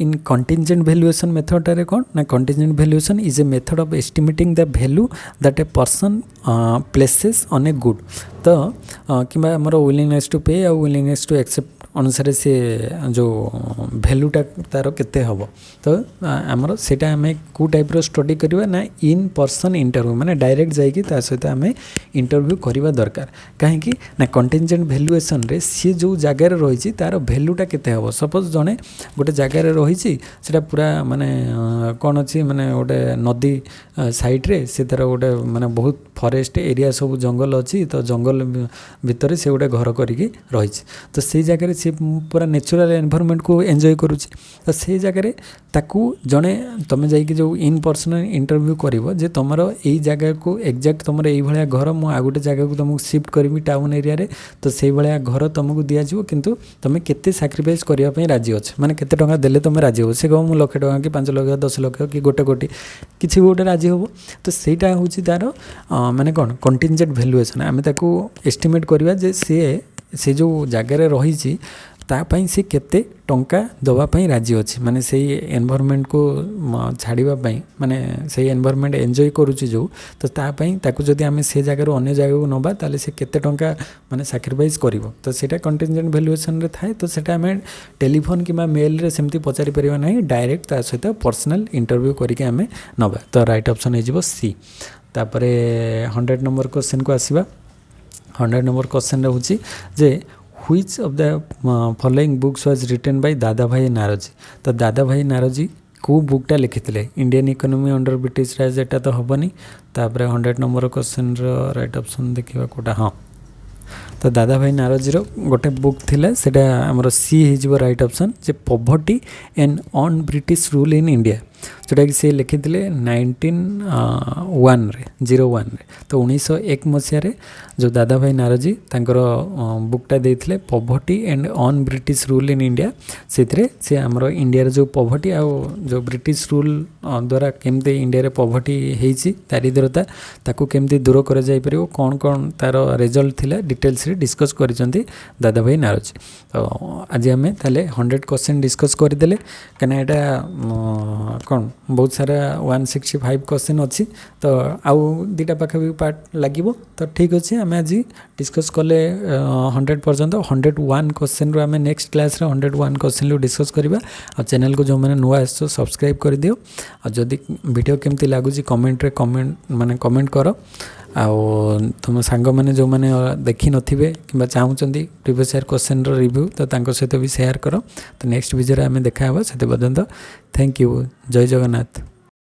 इन कंटिजेंट वैल्यूएशन मेथड रे कौन ना contingent valuation is a method of estimating the value that a person places on a good तो कि आमर विलिंगनेस टू पे और विलिंगनेस टू एक्सेप्ट अनुसार से जो वैल्यूटा तार केते हम तो आमर सेटा आम को टाइप रो स्टडी करवा ना इन पर्सन इंटरव्यू माने डायरेक्ट जाइए ता सहित आम इंटरव्यू करवा दरकार कहीं ना कंटिजेंट वैल्यूएशन रे सी जो जगार रही तार वैल्यूटा केते हम सपोज जड़े गोटे जगार रही सेटा पूरा माने कौन अच्छी माने गोटे नदी साइड रे से तार गोटे माने बहुत फॉरेस्ट एरिया सब जंगल अच्छी तो जंगल भितर से गोटे घर करके रही तो से जगह से पूरा नेचुरल एनवायरनमेंट को एंजॉय करुच्ची तो से जगह ताकू जड़े तुम जाइए जो इन पर्सनल इंटरव्यू कर जे तुम यही जगह को एक्जाक्ट तुम ये घर मुझे आ गोटे जगह को तुमको शिफ्ट करी टाउन एरिया रे तो से भाया घर तुमको दिज्व किंतु तुम केते सैक्रिफाइस करने राजी अच्छे माने केते टंका देले तुम राजी हो से कह मुझे लक्षे टंका कि 5 लाख 10 लाख कि गोटे कोटी किसी भी गोटे राजी हो तो सहीटा हूँ तार माने कौन कंटिजेंट वैल्यूएशन आम ताकू एस्टिमेट करवा जे से जो जगार रही तापाई से केते टंका दवापाई राजी अच्छी माने से एनवायरनमेंट को छाड़ापी माने से एनवायरनमेंट एंजॉय करुच्ची जो तो तापाई ताकू जदि आम से जगार अन्य जगह को नबा ताले से केते टंका माने सैक्रिफाइस करिवो तो सेटा कंटिजेंट वैल्यूएशन रे थाए तो सेटा आम टेलीफोन किंबा मेल रे सेमती पचारि परिबा नहीं डायरेक्ट ता सहित पर्सनल इंटरव्यू करके आम नबा तो राइट ऑप्शन हो सी। तापर 100 नंबर क्वेश्चन को आसीबा 100 नंबर क्वेश्चन रहउची जे Which of the following books was written by दादा भाई नारोजी तो दादा भाई नारोजी को बुकटा लिखिते इंडियन इकोनॉमी अंडर ब्रिटिश राज एटा तो हेनी तापर 100 नंबर क्वेश्चन राइट ऑप्शन देखा कोटा हाँ तो तो दादा भाई नारजीर गोटे बुक थिला सेटा हमर सी हिजबो राइट ऑप्शन जे poverty and on British rule in India जोटा कि से लिखिथिले 1901 रे 01 रे तो 1901 मसिया जो दादा भाई नारजी तांकर बुकटा देथिले poverty and on British rule in India से हमर इंडिया जो पॉवर्टी आ जो ब्रिटिश रूल द्वारा केमते इंडिया रे पॉवर्टी हेची दारिद्रता ताकू केमते दूर करा जाय परियो कोन कोन तार रिजल्ट थिला डिटेल्स रे डिस्कस करिसंती दादा भाई नारजी। तो आज हमें ताले 100 क्वेश्चन डिस्कस कर देले कना एटा कौन बहुत सारा 165 क्वेश्चन अच्छी तो आउ दुटा पाखापी पार्ट लगे तो ठीक अच्छे आम आज डिस्कस कले 100 पर्यंत 101 क्वेश्चन रू आम नेक्स्ट क्लास 101 क्वेश्चन रू डिस्कस करवा और चैनल को जो मैंने नुआ आस सब्सक्राइब कर दियो और जदि वीडियो केमती लगुच कमेंट रे कमेंट माने कमेंट कर आउ तुम सांग मैंने जो मैंने देखी नथिबे कि चाहूँगी प्रीवियस ईयर क्वेश्चन रिव्यू तो तांको सहित भी शेयर कर तो नेक्स्ट वीडियो आम देखा से पर्यंत थैंक यू जय जगन्नाथ।